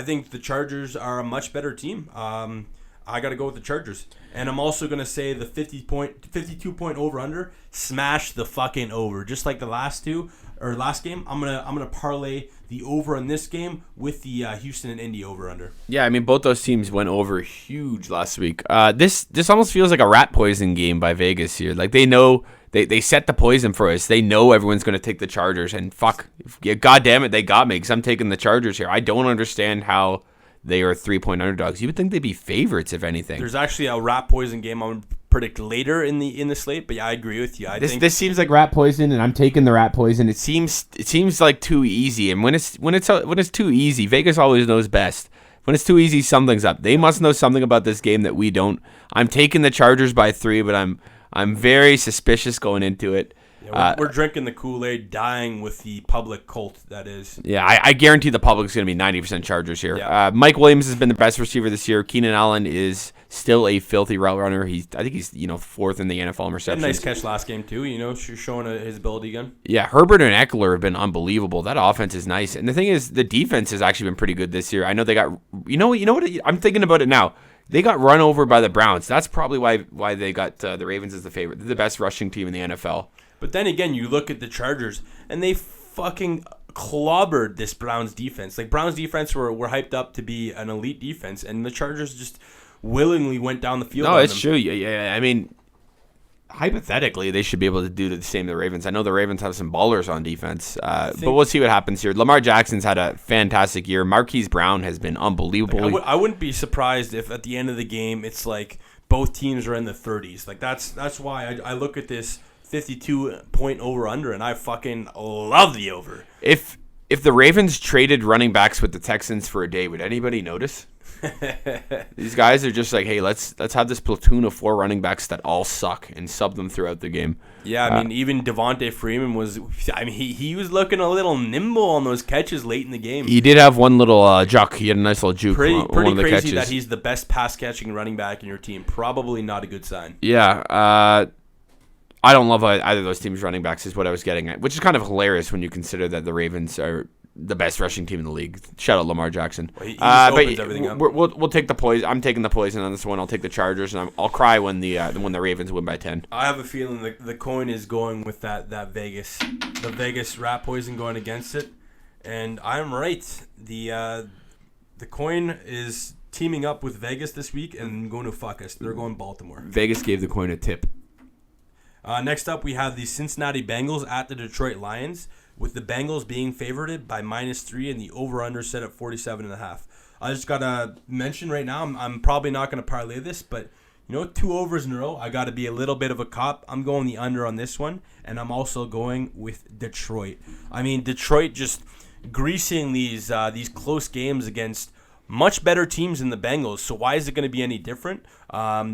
think the Chargers are a much better team. I got to go with the Chargers. And I'm also going to say the 52-point over-under, smash the fucking over. Just like the last game, I'm gonna parlay the over in this game with the Houston and Indy over-under. Yeah, I mean, both those teams went over huge last week. This almost feels like a rat poison game by Vegas here. Like, they know they set the poison for us. They know everyone's going to take the Chargers. And fuck, God damn it, they got me because I'm taking the Chargers here. I don't understand how they are 3-point underdogs. You would think they'd be favorites, if anything. There's actually a rat poison game I'm going to predict later in the slate, but yeah, I agree with you. This seems like rat poison, and I'm taking the rat poison. It seems like too easy, and when it's too easy, Vegas always knows best. When it's too easy, something's up. They must know something about this game that we don't. I'm taking the Chargers by 3, but I'm very suspicious going into it. Yeah, we're drinking the Kool-Aid, dying with the public cult, that is. Yeah, I guarantee the public's going to be 90% Chargers here. Yeah. Mike Williams has been the best receiver this year. Keenan Allen is still a filthy route runner. I think he's 4th in the NFL in receptions. Nice catch last game, too, showing his ability again. Yeah, Herbert and Eckler have been unbelievable. That offense is nice. And the thing is, the defense has actually been pretty good this year. I know they got – you know what? I'm thinking about it now. They got run over by the Browns. That's probably why they got the Ravens as the favorite. They're the best rushing team in the NFL. But then again, you look at the Chargers, and they fucking clobbered this Browns defense. Like, Browns defense were hyped up to be an elite defense, and the Chargers just willingly went down the field. No, it's true. Yeah, I mean, hypothetically, they should be able to do the same to the Ravens. I know the Ravens have some ballers on defense, but we'll see what happens here. Lamar Jackson's had a fantastic year. Marquise Brown has been unbelievable. Like, I wouldn't be surprised if at the end of the game, it's like both teams are in the 30s. Like, that's why I look at this 52-point over-under, and I fucking love the over. If the Ravens traded running backs with the Texans for a day, would anybody notice? These guys are just like, hey, let's have this platoon of 4 running backs that all suck and sub them throughout the game. Yeah, I mean, even Devontae Freeman he was looking a little nimble on those catches late in the game. He did have one little juke. He had a nice little juke. Pretty one of the crazy catches. that he's the best pass-catching running back in your team. Probably not a good sign. Yeah, I don't love either of those teams' running backs is what I was getting at, which is kind of hilarious when you consider that the Ravens are the best rushing team in the league. Shout out Lamar Jackson. Well, he opens everything up. We'll take the poison. I'm taking the poison on this one. I'll take the Chargers, and I'll cry when the Ravens win by 10. I have a feeling the coin is going with that Vegas rat poison going against it, and I'm right. The coin is teaming up with Vegas this week and going to fuck us. They're going Baltimore. Vegas gave the coin a tip. Next up, we have the Cincinnati Bengals at the Detroit Lions, with the Bengals being favored by -3 and the over-under set at 47.5. I just got to mention right now, I'm probably not going to parlay this, but 2 overs in a row, I got to be a little bit of a cop. I'm going the under on this one, and I'm also going with Detroit. I mean, Detroit just greasing these close games against much better teams than the Bengals, so why is it going to be any different?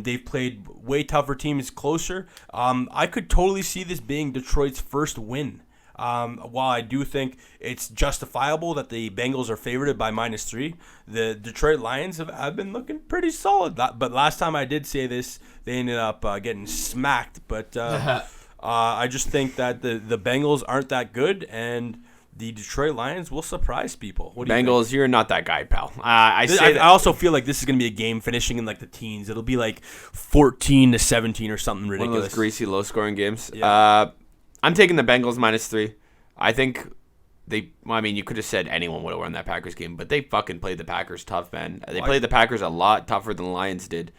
They've played way tougher teams closer. I could totally see this being Detroit's first win. While I do think it's justifiable that the Bengals are favored by -3, the Detroit Lions have been looking pretty solid. But last time I did say this, they ended up getting smacked. But I just think that the Bengals aren't that good, and the Detroit Lions will surprise people. What do you Bengals, think? you're not that guy, pal. I also feel like this is going to be a game finishing in like the teens. It'll be like 14-17 or something ridiculous. One of those greasy, low-scoring games. Yeah. I'm taking the Bengals -3. I think you could have said anyone would have won that Packers game, but they fucking played the Packers tough, man. They played the Packers a lot tougher than the Lions did.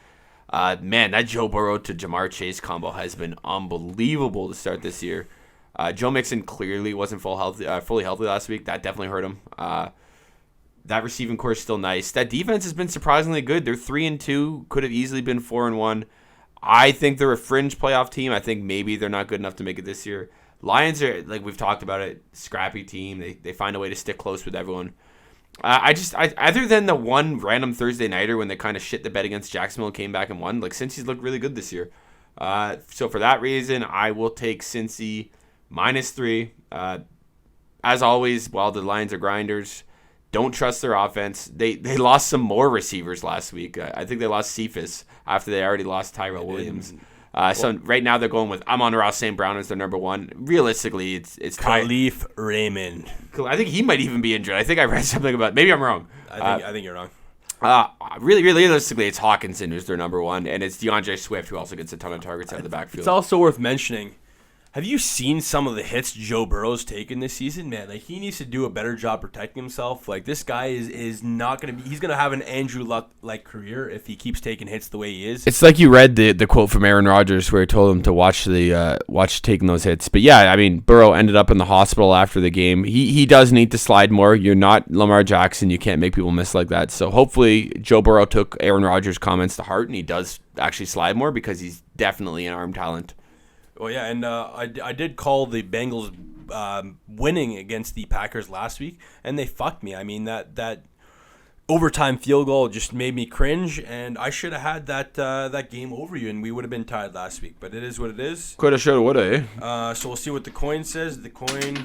Man, that Joe Burrow to Jamar Chase combo has been unbelievable to start this year. Joe Mixon clearly wasn't fully healthy last week. That definitely hurt him. That receiving core is still nice. That defense has been surprisingly good. They're 3-2. Could have easily been 4-1. I think they're a fringe playoff team. I think maybe they're not good enough to make it this year. Lions are, like we've talked about it, scrappy team. They find a way to stick close with everyone. Other than the one random Thursday nighter when they kind of shit the bed against Jacksonville and came back and won, like Cincy's looked really good this year. So for that reason, I will take Cincy -3. As always, while the Lions are grinders, don't trust their offense. They lost some more receivers last week. I think they lost Cephas after they already lost Tyrell Williams. So right now they're going with Amon-Ra St. Brown as their number one. Realistically, it's Khalif Raymond. I think he might even be injured. I think I read something about. Maybe I'm wrong. I think you're wrong. Really, realistically, it's Hawkinson who's their number one, and it's DeAndre Swift who also gets a ton of targets out of the backfield. It's also worth mentioning. Have you seen some of the hits Joe Burrow's taken this season, man? Like, he needs to do a better job protecting himself. Like, this guy is not going to be – he's going to have an Andrew Luck-like career if he keeps taking hits the way he is. It's like you read the quote from Aaron Rodgers where he told him to watch taking those hits. But, yeah, I mean, Burrow ended up in the hospital after the game. He does need to slide more. You're not Lamar Jackson. You can't make people miss like that. So, hopefully, Joe Burrow took Aaron Rodgers' comments to heart, and he does actually slide more because he's definitely an arm talent. Well, yeah, and I did call the Bengals winning against the Packers last week, and they fucked me. I mean, that overtime field goal just made me cringe, and I should have had that game over you, and we would have been tied last week. But it is what it is. Coulda, shoulda, woulda, eh? So we'll see what the coin says. The coin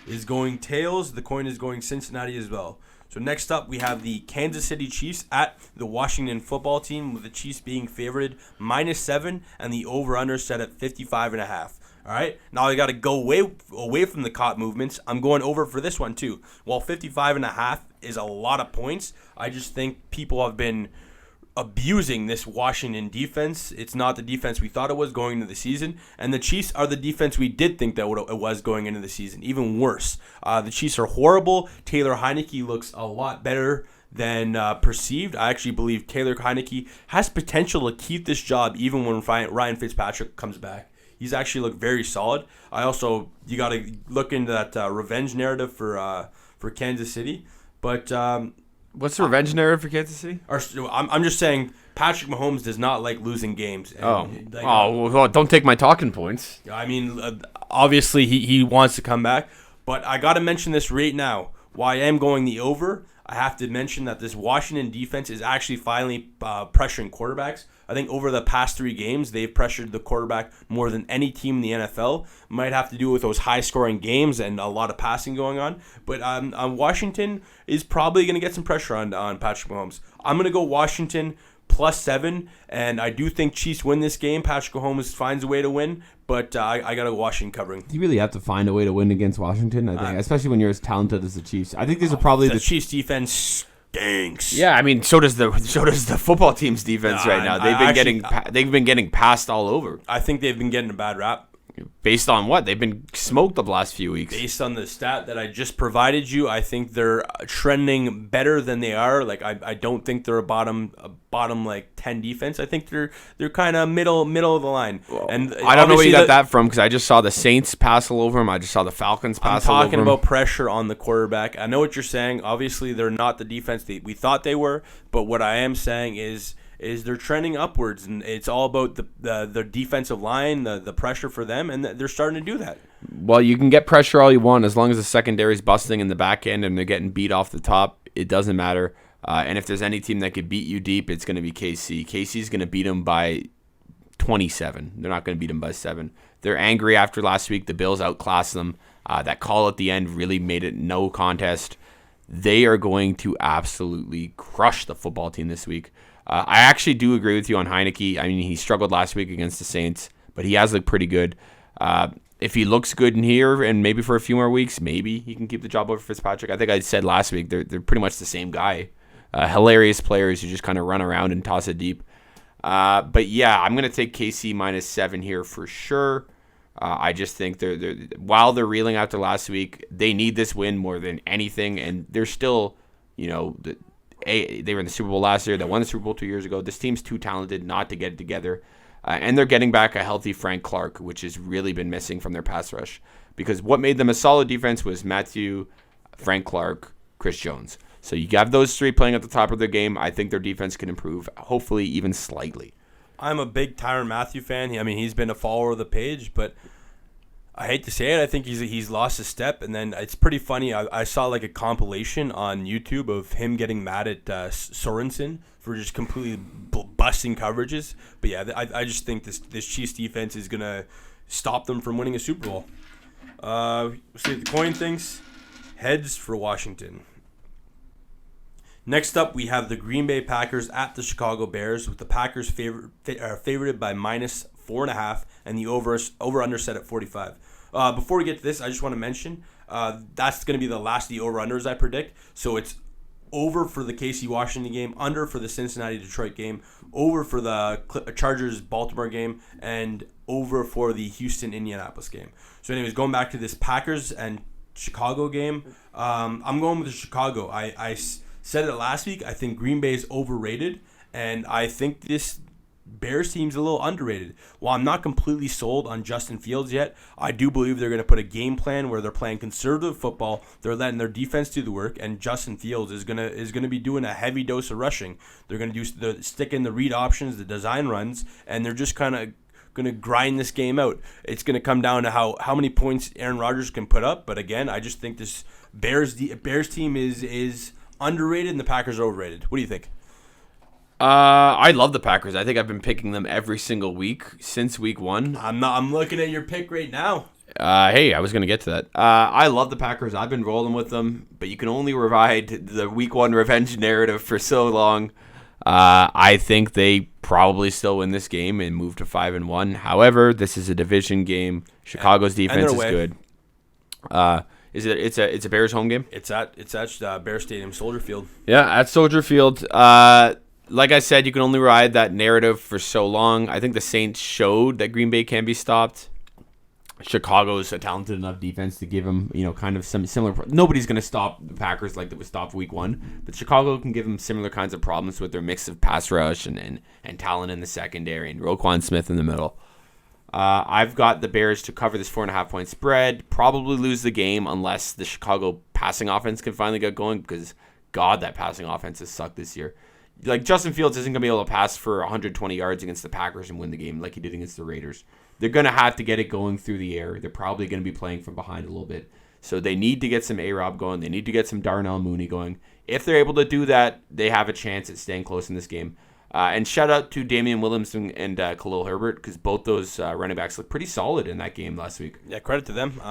is going tails. The coin is going Cincinnati as well. So next up, we have the Kansas City Chiefs at the Washington Football Team, with the Chiefs being favored -7 and the over-under set at 55.5. All right, now I got to go away from the cop movements. I'm going over for this one too. While 55.5 is a lot of points, I just think people have been abusing this Washington defense. It's not the defense we thought it was going into the season, and the Chiefs are the defense we did think that it was going into the season. Even worse. The Chiefs are horrible. Taylor Heineke looks a lot better than perceived. I actually believe Taylor Heineke has potential to keep this job even when Ryan Fitzpatrick comes back. He's actually looked very solid. You got to look into that revenge narrative for Kansas City, but what's the revenge narrative for Kansas City? I'm just saying Patrick Mahomes does not like losing games. And well, don't take my talking points. I mean, obviously he wants to come back, but I got to mention this right now. While I am going the over, I have to mention that this Washington defense is actually finally pressuring quarterbacks. I think over the past 3 games, they've pressured the quarterback more than any team in the NFL. Might have to do with those high-scoring games and a lot of passing going on. But Washington is probably going to get some pressure on Patrick Mahomes. I'm going to go Washington +7, and I do think Chiefs win this game. Patrick Mahomes finds a way to win, but I got a Washington covering. You really have to find a way to win against Washington, I think, especially when you're as talented as the Chiefs. I think these are probably the Chiefs' defense stinks. Yeah, I mean, so does the football team's defense right now. They've been getting passed all over. I think they've been getting a bad rap. Based on what? They've been smoked the last few weeks. Based on the stat that I just provided you, I think they're trending better than they are. Like I don't think they're a bottom like 10 defense. I think they're kind of middle of the line. Well, and I don't know where you got that from, because I just saw the Saints pass all over them. I just saw the Falcons pass all over them. I'm talking about pressure on the quarterback. I know what you're saying. Obviously, they're not the defense we thought they were, but what I am saying is they're trending upwards, and it's all about the defensive line, the pressure for them, and they're starting to do that. Well, you can get pressure all you want as long as the secondary's busting in the back end and they're getting beat off the top. It doesn't matter. And if there's any team that could beat you deep, it's going to be KC. KC's going to beat them by 27. They're not going to beat them by 7. They're angry after last week. The Bills outclassed them. That call at the end really made it no contest. They are going to absolutely crush the football team this week. I actually do agree with you on Heineke. I mean, he struggled last week against the Saints, but he has looked pretty good. If he looks good in here and maybe for a few more weeks, maybe he can keep the job over Fitzpatrick. I think I said last week they're pretty much the same guy. Hilarious players who just kind of run around and toss it deep. But yeah, I'm going to take KC -7 here for sure. I just think while they're reeling after last week, they need this win more than anything, and they're still, they were in the Super Bowl last year. They won the Super Bowl 2 years ago. This team's too talented not to get it together. And they're getting back a healthy Frank Clark, which has really been missing from their pass rush. because what made them a solid defense was Matthew, Frank Clark, Chris Jones. So you have those three playing at the top of their game. I think their defense can improve, hopefully even slightly. I'm a big Tyrann Mathieu fan. I mean, he's been a follower of the page, but I hate to say it, I think he's lost his step. And then it's pretty funny. I saw like a compilation on YouTube of him getting mad at Sorensen for just completely busting coverages. But yeah, I just think this Chiefs defense is gonna stop them from winning a Super Bowl. We'll see what the coin thinks. Heads for Washington. Next up, we have the Green Bay Packers at the Chicago Bears, with the Packers favored by -4.5 and the over-under set at 45. Before we get to this, I just want to mention that's going to be the last of the over-unders I predict. So it's over for the KC-Washington game, under for the Cincinnati-Detroit game, over for the Chargers-Baltimore game, and over for the Houston-Indianapolis game. So anyways, going back to this Packers and Chicago game, I'm going with the Chicago. I said it last week. I think Green Bay is overrated, and I think this Bears team's a little underrated. While I'm not completely sold on Justin Fields yet, I do believe they're going to put a game plan where they're playing conservative football. They're letting their defense do the work, and Justin Fields is gonna be doing a heavy dose of rushing. They're going to stick in the read options, the design runs, and they're just kind of going to grind this game out. It's going to come down to how many points Aaron Rodgers can put up. But again, I just think this Bears team is underrated and the Packers are overrated. What do you think? I love the Packers. I think I've been picking them every single week since week 1. I'm looking at your pick right now. Hey, I was going to get to that. I love the Packers. I've been rolling with them, but you can only ride the week 1 revenge narrative for so long. I think they probably still win this game and move to 5-1. However, this is a division game. Chicago's defense is good. It's a Bears home game? It's at Bear Stadium, Soldier Field. Yeah, at Soldier Field. Like I said, you can only ride that narrative for so long. I think the Saints showed that Green Bay can be stopped. Chicago's a talented enough defense to give them, kind of some similar. Nobody's going to stop the Packers like that was stopped week 1, but Chicago can give them similar kinds of problems with their mix of pass rush and talent in the secondary and Roquan Smith in the middle. I've got the Bears to cover this 4.5-point spread, probably lose the game unless the Chicago passing offense can finally get going, because God, that passing offense has sucked this year. Like, Justin Fields isn't going to be able to pass for 120 yards against the Packers and win the game like he did against the Raiders. They're going to have to get it going through the air. They're probably going to be playing from behind a little bit. So they need to get some A-Rob going. They need to get some Darnell Mooney going. If they're able to do that, they have a chance at staying close in this game. And shout out to Damian Williams and Khalil Herbert, because both those running backs looked pretty solid in that game last week. Yeah, credit to them.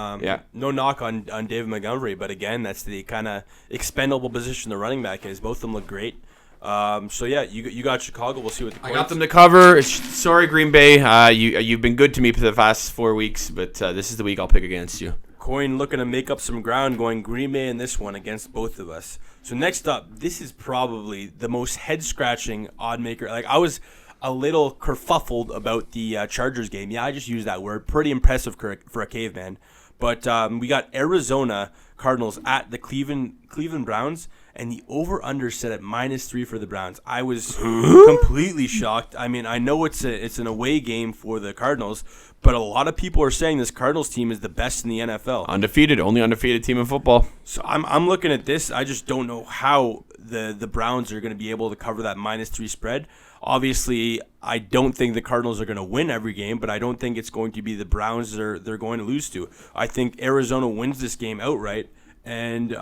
No knock on David Montgomery, but again, that's the kind of expendable position the running back is. Both of them look great. So yeah, you got Chicago. We'll see what the I got them to cover. Sorry, Green Bay. You've been good to me for the past 4 weeks, but this is the week I'll pick against you. Coin looking to make up some ground, going Green Bay in this one against both of us. So next up, this is probably the most head-scratching odd maker. Like, I was a little kerfuffled about the Chargers game. Yeah, I just used that word. Pretty impressive for a caveman. But we got Arizona Cardinals at the Cleveland Browns, and the over-under set at -3 for the Browns. I was completely shocked. I mean, I know it's an away game for the Cardinals, but a lot of people are saying this Cardinals team is the best in the NFL. Only undefeated team in football. So I'm looking at this. I just don't know how the Browns are going to be able to cover that -3 spread. Obviously, I don't think the Cardinals are going to win every game, but I don't think it's going to be the Browns they're going to lose to. I think Arizona wins this game outright. And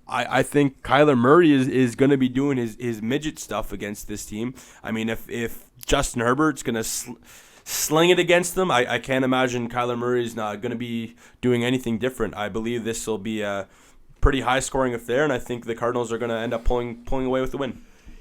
I think Kyler Murray is going to be doing his midget stuff against this team. I mean, if Justin Herbert's going to sling it against them, I can't imagine Kyler Murray's not going to be doing anything different. I believe this will be a pretty high-scoring affair, and I think the Cardinals are going to end up pulling away with the win.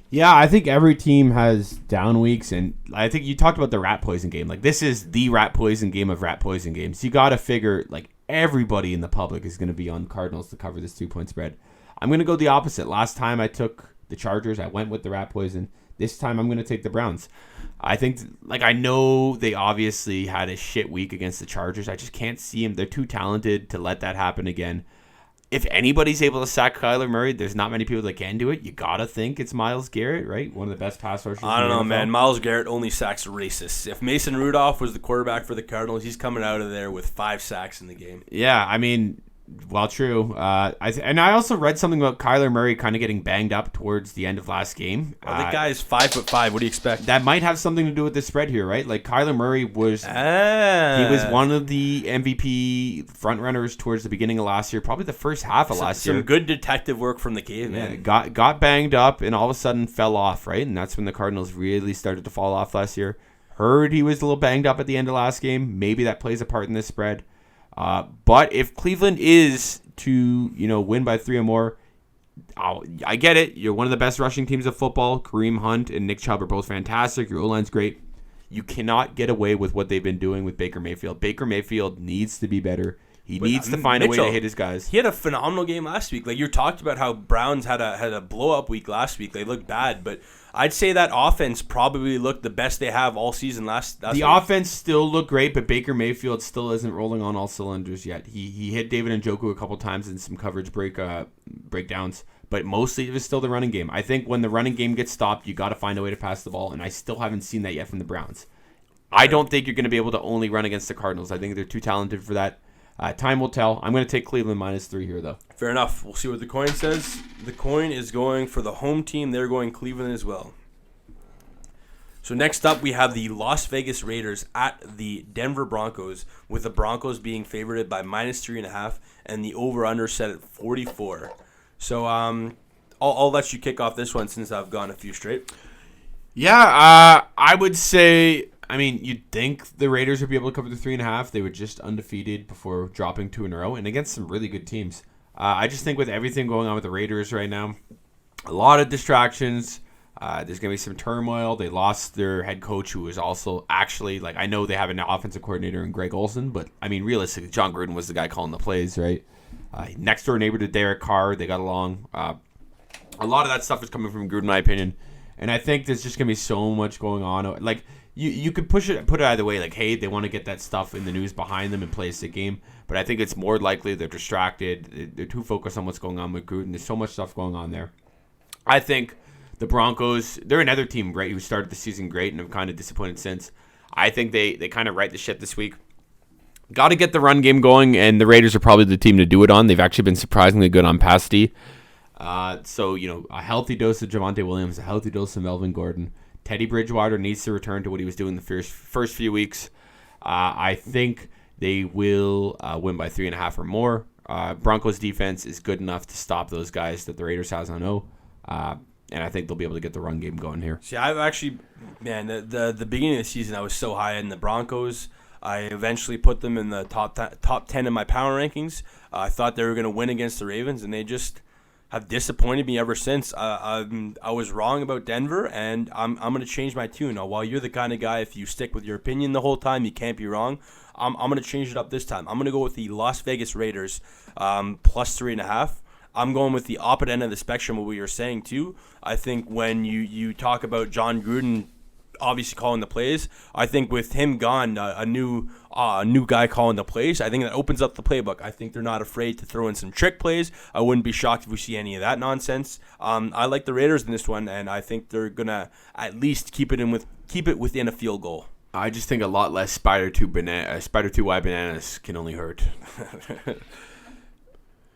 Yeah, I think every team has down weeks, and I think you talked about the rat poison game. Like, this is the rat poison game of rat poison games. You got to figure, like, everybody in the public is going to be on Cardinals to cover this 2-point spread. I'm going to go the opposite. Last time I took the Chargers, I went with the rat poison. This time I'm going to take the Browns. I think, I know they obviously had a shit week against the Chargers. I just can't see them. They're too talented to let that happen again. if anybody's able to sack Kyler Murray, there's not many people that can do it. You got to think it's Myles Garrett, right? One of the best pass rushers. I don't know, man. Myles Garrett only sacks racists. If Mason Rudolph was the quarterback for the Cardinals, he's coming out of there with 5 sacks in the game. Yeah, I mean, well, true. I also read something about Kyler Murray kind of getting banged up towards the end of last game. The guy is 5'5". What do you expect? That might have something to do with the spread here, right? Like Kyler Murray was, he was one of the MVP front runners towards the beginning of last year, probably the first half of last year. Some good detective work from the Caveman. Yeah, got banged up and all of a sudden fell off, right? And that's when the Cardinals really started to fall off last year. Heard he was a little banged up at the end of last game. Maybe that plays a part in this spread. But if Cleveland is to, win by 3 or more, I get it. You're one of the best rushing teams of football. Kareem Hunt and Nick Chubb are both fantastic. Your O-line's great. You cannot get away with what they've been doing with Baker Mayfield. Baker Mayfield needs to be better. He needs to find a way to hit his guys. He had a phenomenal game last week. Like you talked about how Browns had a blow-up week last week. They looked bad, but I'd say that offense probably looked the best they have all season last week. Offense still looked great, but Baker Mayfield still isn't rolling on all cylinders yet. He hit David Njoku a couple times in some coverage breakdowns, but mostly it was still the running game. I think when the running game gets stopped, you got to find a way to pass the ball, and I still haven't seen that yet from the Browns. I don't think you're going to be able to only run against the Cardinals. I think they're too talented for that. Time will tell. I'm going to take Cleveland -3 here, though. Fair enough. We'll see what the coin says. The coin is going for the home team. They're going Cleveland as well. So next up, we have the Las Vegas Raiders at the Denver Broncos, with the Broncos being favored by -3.5 and the over/under set at 44. So I'll let you kick off this one since I've gone a few straight. Yeah, I would say. I mean, you'd think the Raiders would be able to cover the 3.5. They were just undefeated before dropping 2 in a row, and against some really good teams. I just think with everything going on with the Raiders right now, a lot of distractions. There's going to be some turmoil. They lost their head coach, who was also actually, I know they have an offensive coordinator in Greg Olsen, but, I mean, realistically, John Gruden was the guy calling the plays, right? Next door neighbor to Derek Carr. They got along. A lot of that stuff is coming from Gruden, in my opinion. And I think there's just going to be so much going on. You could put it either way, hey, they want to get that stuff in the news behind them and play a sick game. But I think it's more likely they're distracted. They're too focused on what's going on with Gruden. There's so much stuff going on there. I think the Broncos, they're another team, right, who started the season great and have kind of disappointed since. I think they kind of right the ship this week. Got to get the run game going, and the Raiders are probably the team to do it on. They've actually been surprisingly good on pass D. So, a healthy dose of Javonte Williams, a healthy dose of Melvin Gordon. Teddy Bridgewater needs to return to what he was doing the first few weeks. I think they will win by 3.5 or more. Broncos defense is good enough to stop those guys that the Raiders has on O. And I think they'll be able to get the run game going here. See, I've actually, man, the beginning of the season, I was so high in the Broncos. I eventually put them in the top 10 in my power rankings. I thought they were going to win against the Ravens, and they just have disappointed me ever since. I was wrong about Denver, and I'm going to change my tune. Now, while you're the kind of guy, if you stick with your opinion the whole time, you can't be wrong. I'm going to change it up this time. I'm going to go with the Las Vegas Raiders +3.5. I'm going with the opposite end of the spectrum of what you're saying, too. I think when you talk about John Gruden obviously calling the plays, I think with him gone, a new guy calling the plays, I think that opens up the playbook. I think they're not afraid to throw in some trick plays. I wouldn't be shocked if we see any of that nonsense. I like the Raiders in this one, and I think they're gonna at least keep it within a field goal. I just think a lot less Spider 2 wide bananas can only hurt.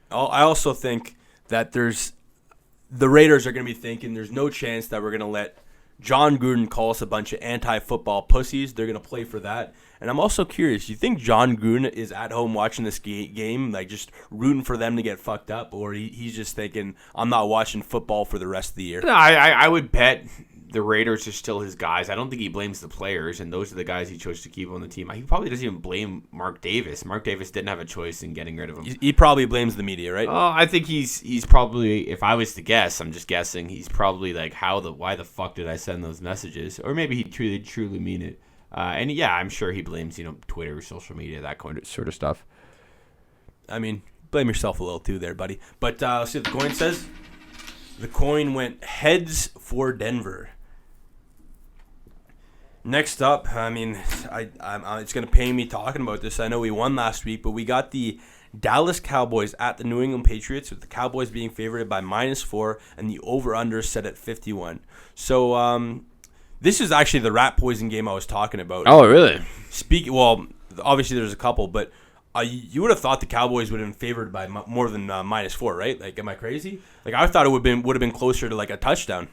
I also think that the Raiders are going to be thinking there's no chance that we're going to let John Gruden call us a bunch of anti-football pussies. They're going to play for that. And I'm also curious, you think John Gruden is at home watching this game, just rooting for them to get fucked up, or he's just thinking, I'm not watching football for the rest of the year? No, I would bet the Raiders are still his guys. I don't think he blames the players, and those are the guys he chose to keep on the team. He probably doesn't even blame Mark Davis. Mark Davis didn't have a choice in getting rid of him. He probably blames the media, right? I think he's probably, if I was to guess, I'm just guessing, he's probably why the fuck did I send those messages? Or maybe he truly mean it. And yeah, I'm sure he blames, Twitter, social media, that kind of sort of stuff. I mean, blame yourself a little too there, buddy. But let's see what the coin says. The coin went heads for Denver. Next up, I mean, it's going to pain me talking about this. I know we won last week, but we got the Dallas Cowboys at the New England Patriots, with the Cowboys being favored by -4 and the over-under set at 51. So this is actually the rat poison game I was talking about. Oh, really? Well, obviously there's a couple, but you would have thought the Cowboys would have been favored by more than -4, right? Like, am I crazy? Like, I thought it would have been closer to like a touchdown.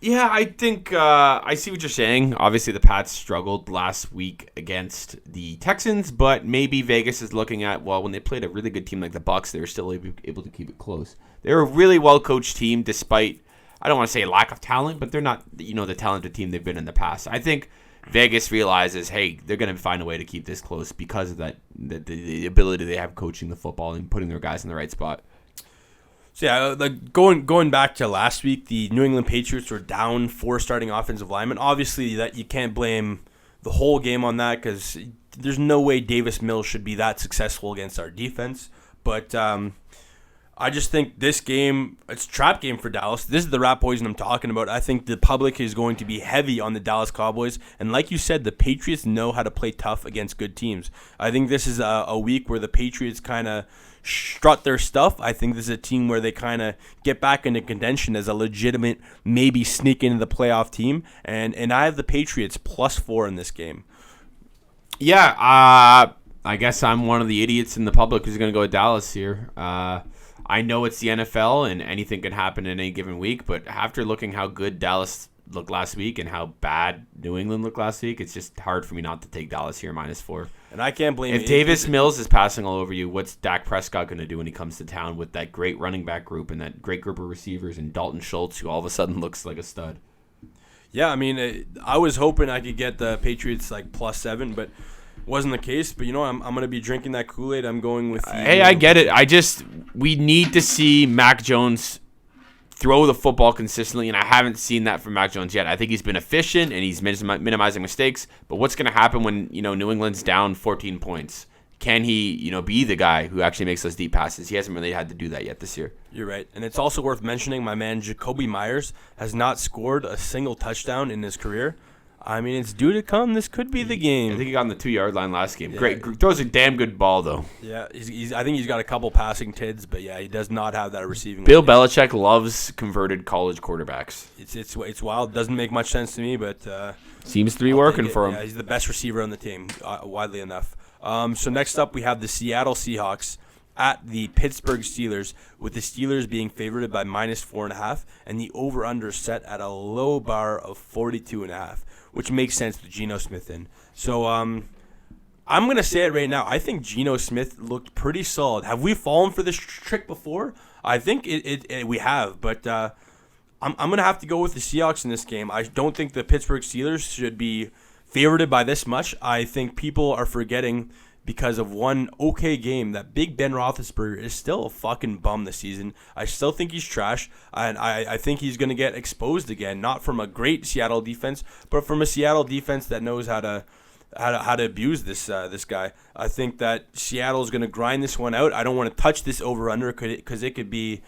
Yeah, I think I see what you're saying. Obviously, the Pats struggled last week against the Texans, but maybe Vegas is looking at, well, when they played a really good team like the Bucs, they were still able to keep it close. They're a really well-coached team, despite, I don't want to say lack of talent, but they're not, the talented team they've been in the past. I think Vegas realizes, hey, they're going to find a way to keep this close because of that the ability they have coaching the football and putting their guys in the right spot. So yeah, like going back to last week, the New England Patriots were down 4 starting offensive linemen. Obviously, that you can't blame the whole game on that because there's no way Davis Mills should be that successful against our defense. But I just think this game, it's a trap game for Dallas. This is the rat poison I'm talking about. I think the public is going to be heavy on the Dallas Cowboys. And like you said, the Patriots know how to play tough against good teams. I think this is a week where the Patriots kind of strut their stuff. I think this is a team where they kind of get back into contention as a legitimate, maybe sneak into the playoff team. And I have the Patriots +4 in this game. Yeah, I guess I'm one of the idiots in the public who's going to go with Dallas here. I know it's the NFL and anything can happen in any given week, but after looking how good Dallas looked last week and how bad New England looked last week, it's just hard for me not to take Dallas here -4. And I can't blame If Davis Mills is passing all over you, what's Dak Prescott going to do when he comes to town with that great running back group and that great group of receivers and Dalton Schultz, who all of a sudden looks like a stud? Yeah, I mean, I was hoping I could get the Patriots like +7, but wasn't the case. But I'm going to be drinking that Kool-Aid. I'm going with Hey, I get it. We need to see Mac Jones throw the football consistently, and I haven't seen that from Mac Jones yet. I think he's been efficient, and he's minimizing mistakes. But what's going to happen when, New England's down 14 points? Can he, be the guy who actually makes those deep passes? He hasn't really had to do that yet this year. You're right. And it's also worth mentioning my man Jacoby Myers has not scored a single touchdown in his career. I mean, it's due to come. This could be the game. I think he got on the 2-yard line last game. Yeah. Great. Throws a damn good ball, though. Yeah, I think he's got a couple passing tids, but yeah, he does not have that receiving. Bill Belichick loves converted college quarterbacks. It's wild. Doesn't make much sense to me, but seems to be working for him. Yeah, he's the best receiver on the team, widely enough. So next up, we have the Seattle Seahawks at the Pittsburgh Steelers, with the Steelers being favored by -4.5 and the over-under set at a low bar of 42.5. Which makes sense with Gino Smith in. So I'm going to say it right now. I think Gino Smith looked pretty solid. Have we fallen for this trick before? I think we have, but I'm going to have to go with the Seahawks in this game. I don't think the Pittsburgh Steelers should be favored by this much. I think people are forgetting because of one okay game that Big Ben Roethlisberger is still a fucking bum this season. I still think he's trash, and I think he's going to get exposed again, not from a great Seattle defense, but from a Seattle defense that knows how to abuse this guy. I think that Seattle's going to grind this one out. I don't want to touch this over-under because it could be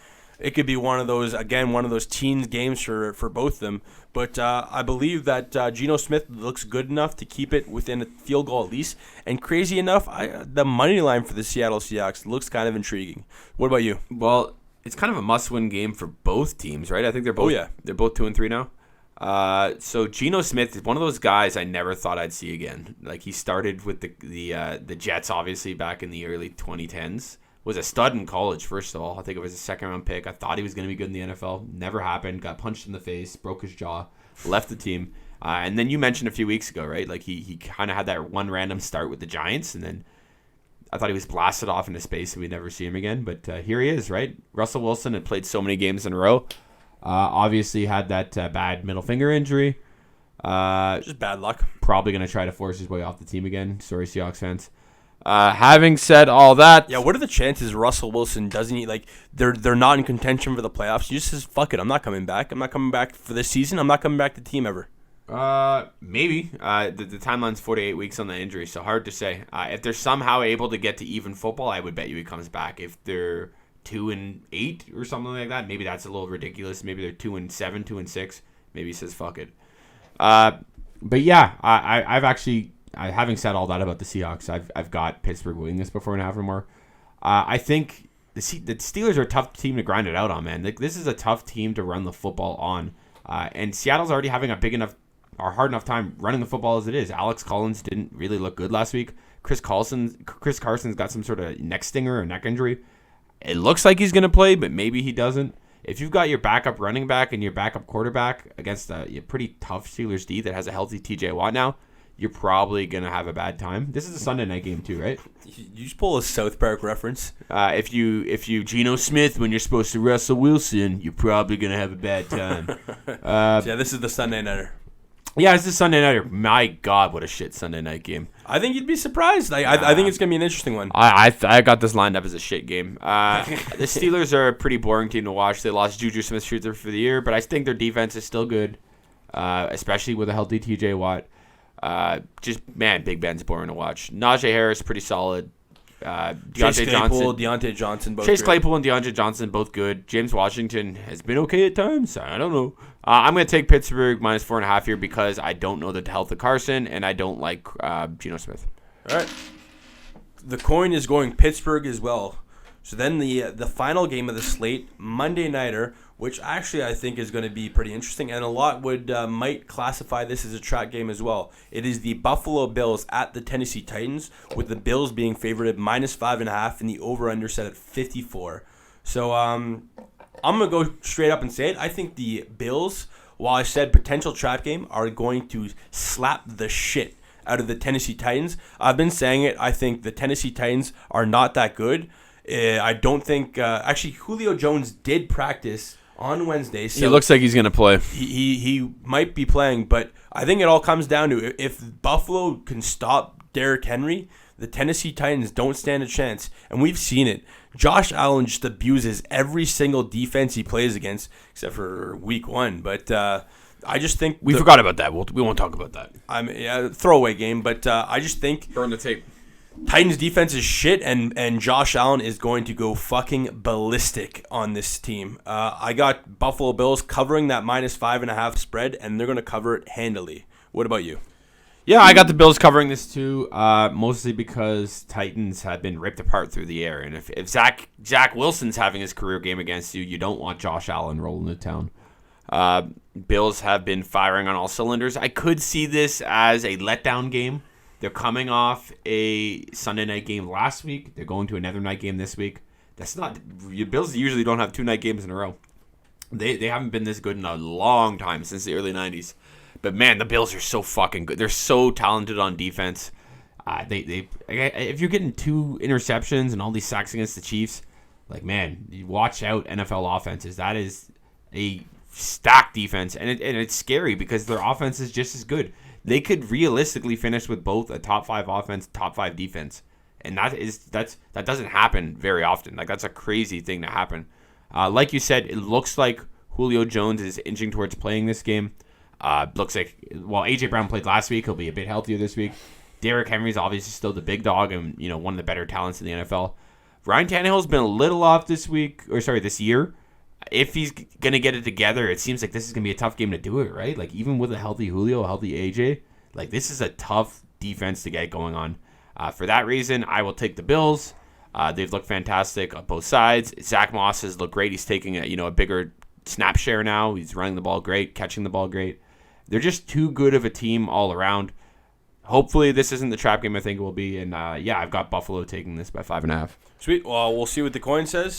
one of those teens games for both of them. But I believe that Geno Smith looks good enough to keep it within a field goal at least. And crazy enough, the money line for the Seattle Seahawks looks kind of intriguing. What about you? Well, it's kind of a must-win game for both teams, right? I think they're both they're both 2-3 now. So Geno Smith is one of those guys I never thought I'd see again. Like, he started with the Jets, obviously, back in the early 2010s. Was a stud in college, first of all. I think it was a second-round pick. I thought he was going to be good in the NFL. Never happened. Got punched in the face, broke his jaw, left the team. And then you mentioned a few weeks ago, right? Like, he kind of had that one random start with the Giants, and then I thought he was blasted off into space and we'd never see him again. But here he is, right? Russell Wilson had played so many games in a row. Obviously had that bad middle finger injury. Just bad luck. Probably going to try to force his way off the team again. Sorry, Seahawks fans. Having said all that, yeah, what are the chances Russell Wilson doesn't they're not in contention for the playoffs? He just says, "Fuck it, I'm not coming back. I'm not coming back for this season. I'm not coming back to the team ever." Maybe. The timeline's 48 weeks on the injury, so hard to say. If they're somehow able to get to even football, I would bet you he comes back. If they're 2-8 or something like that, maybe that's a little ridiculous. Maybe they're 2-7, 2-6. Maybe he says, "Fuck it." But yeah, I've actually. Having said all that about the Seahawks, I've got Pittsburgh winning this before and a half or more. I think the Steelers are a tough team to grind it out on, man. Like, this is a tough team to run the football on. And Seattle's already having a big enough or hard enough time running the football as it is. Alex Collins didn't really look good last week. Chris Carson's got some sort of neck stinger or neck injury. It looks like he's going to play, but maybe he doesn't. If you've got your backup running back and your backup quarterback against a pretty tough Steelers D that has a healthy TJ Watt now, you're probably going to have a bad time. This is a Sunday night game too, right? You just pull a South Park reference. If you Gino Smith when you're supposed to Russell Wilson, you're probably going to have a bad time. Yeah, this is the Sunday nighter. Yeah, it's the Sunday nighter. My God, what a shit Sunday night game. I think you'd be surprised. I think it's going to be an interesting one. I got this lined up as a shit game. The Steelers are a pretty boring team to watch. They lost Juju Smith-Schuster for the year, but I think their defense is still good, especially with a healthy TJ Watt. Big Ben's boring to watch. Najee Harris, pretty solid. Deontay Johnson, both Chase great. Claypool and Deontay Johnson, both good. James Washington has been okay at times. I don't know. I'm going to take Pittsburgh minus 4.5 here because I don't know the health of Carson, and I don't like Geno Smith. All right. The coin is going Pittsburgh as well. So then the final game of the slate, Monday Nighter, which actually I think is going to be pretty interesting, and a lot might classify this as a trap game as well. It is the Buffalo Bills at the Tennessee Titans, with the Bills being favored at minus 5.5 and the over-under set at 54. So I'm going to go straight up and say it. I think the Bills, while I said potential trap game, are going to slap the shit out of the Tennessee Titans. I've been saying it. I think the Tennessee Titans are not that good. I don't think... actually, Julio Jones did practice on Wednesday. So he looks like he's going to play. He might be playing, but I think it all comes down to if Buffalo can stop Derrick Henry, the Tennessee Titans don't stand a chance. And we've seen it. Josh Allen just abuses every single defense he plays against, except for week 1. But I just think... We forgot about that. We won't talk about that. Throwaway game, but I just think... Burn the tape. Titans defense is shit, and Josh Allen is going to go fucking ballistic on this team. I got Buffalo Bills covering that minus 5.5 spread, and they're going to cover it handily. What about you? Yeah, I got the Bills covering this too, mostly because Titans have been ripped apart through the air. And if Zach Wilson's having his career game against you, you don't want Josh Allen rolling to town. Bills have been firing on all cylinders. I could see this as a letdown game. They're coming off a Sunday night game last week. They're going to another night game this week. Bills usually don't have 2 night games in a row. They haven't been this good in a long time, since the early 90s. But man, the Bills are so fucking good. They're so talented on defense. If you're getting 2 interceptions and all these sacks against the Chiefs, like, man, you watch out NFL offenses. That is a stacked defense, and it's scary because their offense is just as good. They could realistically finish with both a top 5 offense, top 5 defense, and that doesn't happen very often. Like, that's a crazy thing to happen. Like you said, it looks like Julio Jones is inching towards playing this game. Looks like AJ Brown played last week, he'll be a bit healthier this week. Derrick Henry's obviously still the big dog and one of the better talents in the NFL. Ryan Tannehill's been a little off this year. If he's going to get it together, it seems like this is going to be a tough game to do it, right? Like, even with a healthy Julio, a healthy AJ, like, this is a tough defense to get going on. For that reason, I will take the Bills. They've looked fantastic on both sides. Zach Moss has looked great. He's taking a bigger snap share now. He's running the ball great, catching the ball great. They're just too good of a team all around. Hopefully, this isn't the trap game I think it will be. And, I've got Buffalo taking this by 5.5. Sweet. Well, we'll see what the coin says.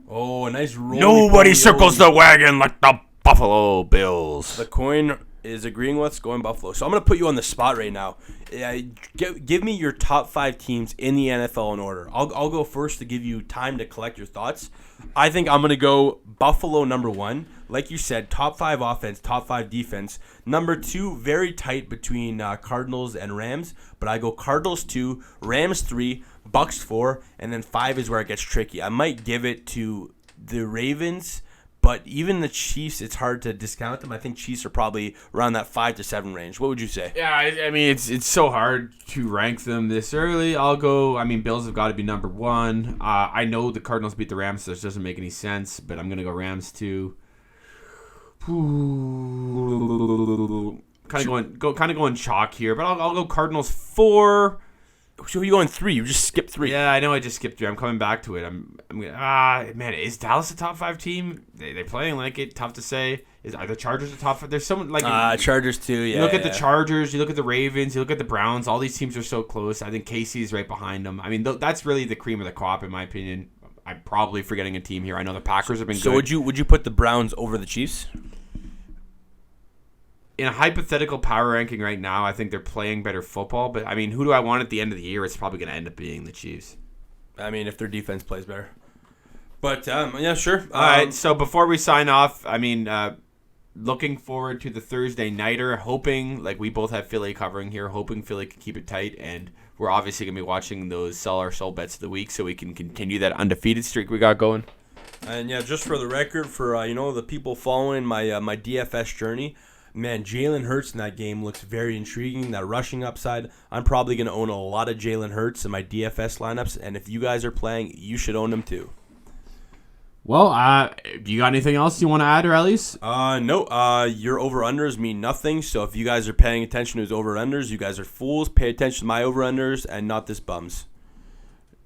Oh, a nice roll. Nobody circles the wagon like the Buffalo Bills. The coin is agreeing with us, going Buffalo. So I'm going to put you on the spot right now. Give me your top 5 teams in the NFL in order. I'll go first to give you time to collect your thoughts. I think I'm going to go Buffalo number 1. Like you said, top 5 offense, top 5 defense. Number 2, very tight between Cardinals and Rams. But I go Cardinals 2, Rams 3, Bucks 4, and then 5 is where it gets tricky. I might give it to the Ravens, but even the Chiefs, it's hard to discount them. I think Chiefs are probably around that 5 to 7 range. What would you say? Yeah, I mean, it's so hard to rank them this early. I'll go, Bills have got to be number 1. I know the Cardinals beat the Rams, so this doesn't make any sense, but I'm going to go Rams 2. Kind of going chalk here, but I'll go Cardinals 4. So you going 3? You just skipped 3. Yeah, I know. I just skipped 3. I'm coming back to it. Man, is Dallas a top 5 team? They're playing like it. Tough to say. Are the Chargers a top 5? There's someone like Chargers too. Yeah. You look at the Chargers. You look at the Ravens. You look at the Browns. All these teams are so close. I think KC is right behind them. I mean, that's really the cream of the crop in my opinion. I'm probably forgetting a team here. I know the Packers have been good. So would you put the Browns over the Chiefs? In a hypothetical power ranking right now, I think they're playing better football. But, I mean, who do I want at the end of the year? It's probably going to end up being the Chiefs. I mean, if their defense plays better. But, yeah, sure. All right, so before we sign off, I mean, looking forward to the Thursday nighter, hoping, like we both have Philly covering here, hoping Philly can keep it tight. And we're obviously going to be watching those Sell Our Soul bets of the week so we can continue that undefeated streak we got going. And, yeah, just for the record, for, the people following my DFS journey, man, Jalen Hurts in that game looks very intriguing. That rushing upside, I'm probably going to own a lot of Jalen Hurts in my DFS lineups. And if you guys are playing, you should own him too. Well, you got anything else you want to add, or Elise? No. Your over-unders mean nothing. So if you guys are paying attention to his over-unders, you guys are fools. Pay attention to my over-unders and not this bums.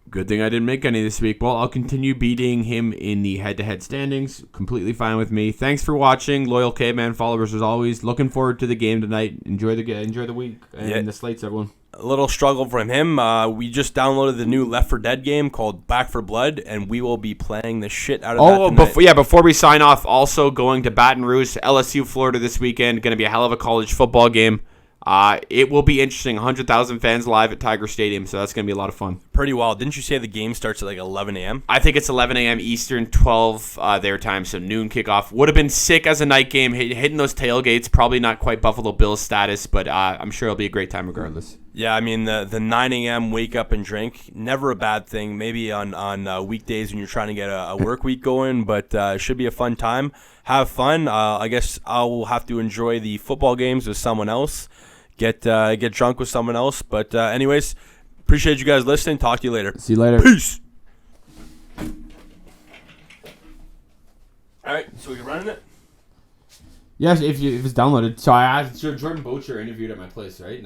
Good thing I didn't make any this week. Well, I'll continue beating him in the head-to-head standings. Completely fine with me. Thanks for watching, loyal Caveman followers as always. Looking forward to the game tonight. Enjoy the week and the slates, everyone. A little struggle from him. We just downloaded the new Left 4 Dead game called Back 4 Blood, and we will be playing the shit out of that tonight. Before we sign off, also going to Baton Rouge, LSU, Florida this weekend. Going to be a hell of a college football game. It will be interesting. 100,000 fans live at Tiger Stadium, so that's going to be a lot of fun. Pretty wild. Didn't you say the game starts at like 11 a.m.? I think it's 11 a.m. Eastern, 12 their time, so noon kickoff. Would have been sick as a night game, hitting those tailgates. Probably not quite Buffalo Bills status, but I'm sure it'll be a great time regardless. Yeah, I mean, the 9 a.m. wake up and drink, never a bad thing. Maybe on weekdays when you're trying to get a work week going, but it should be a fun time. Have fun. I guess I'll have to enjoy the football games with someone else. Get drunk with someone else. But anyways, appreciate you guys listening. Talk to you later. See you later. Peace. All right, so you're running it? Yes, if it's downloaded. So I asked Jordan Bocher interviewed at my place, right?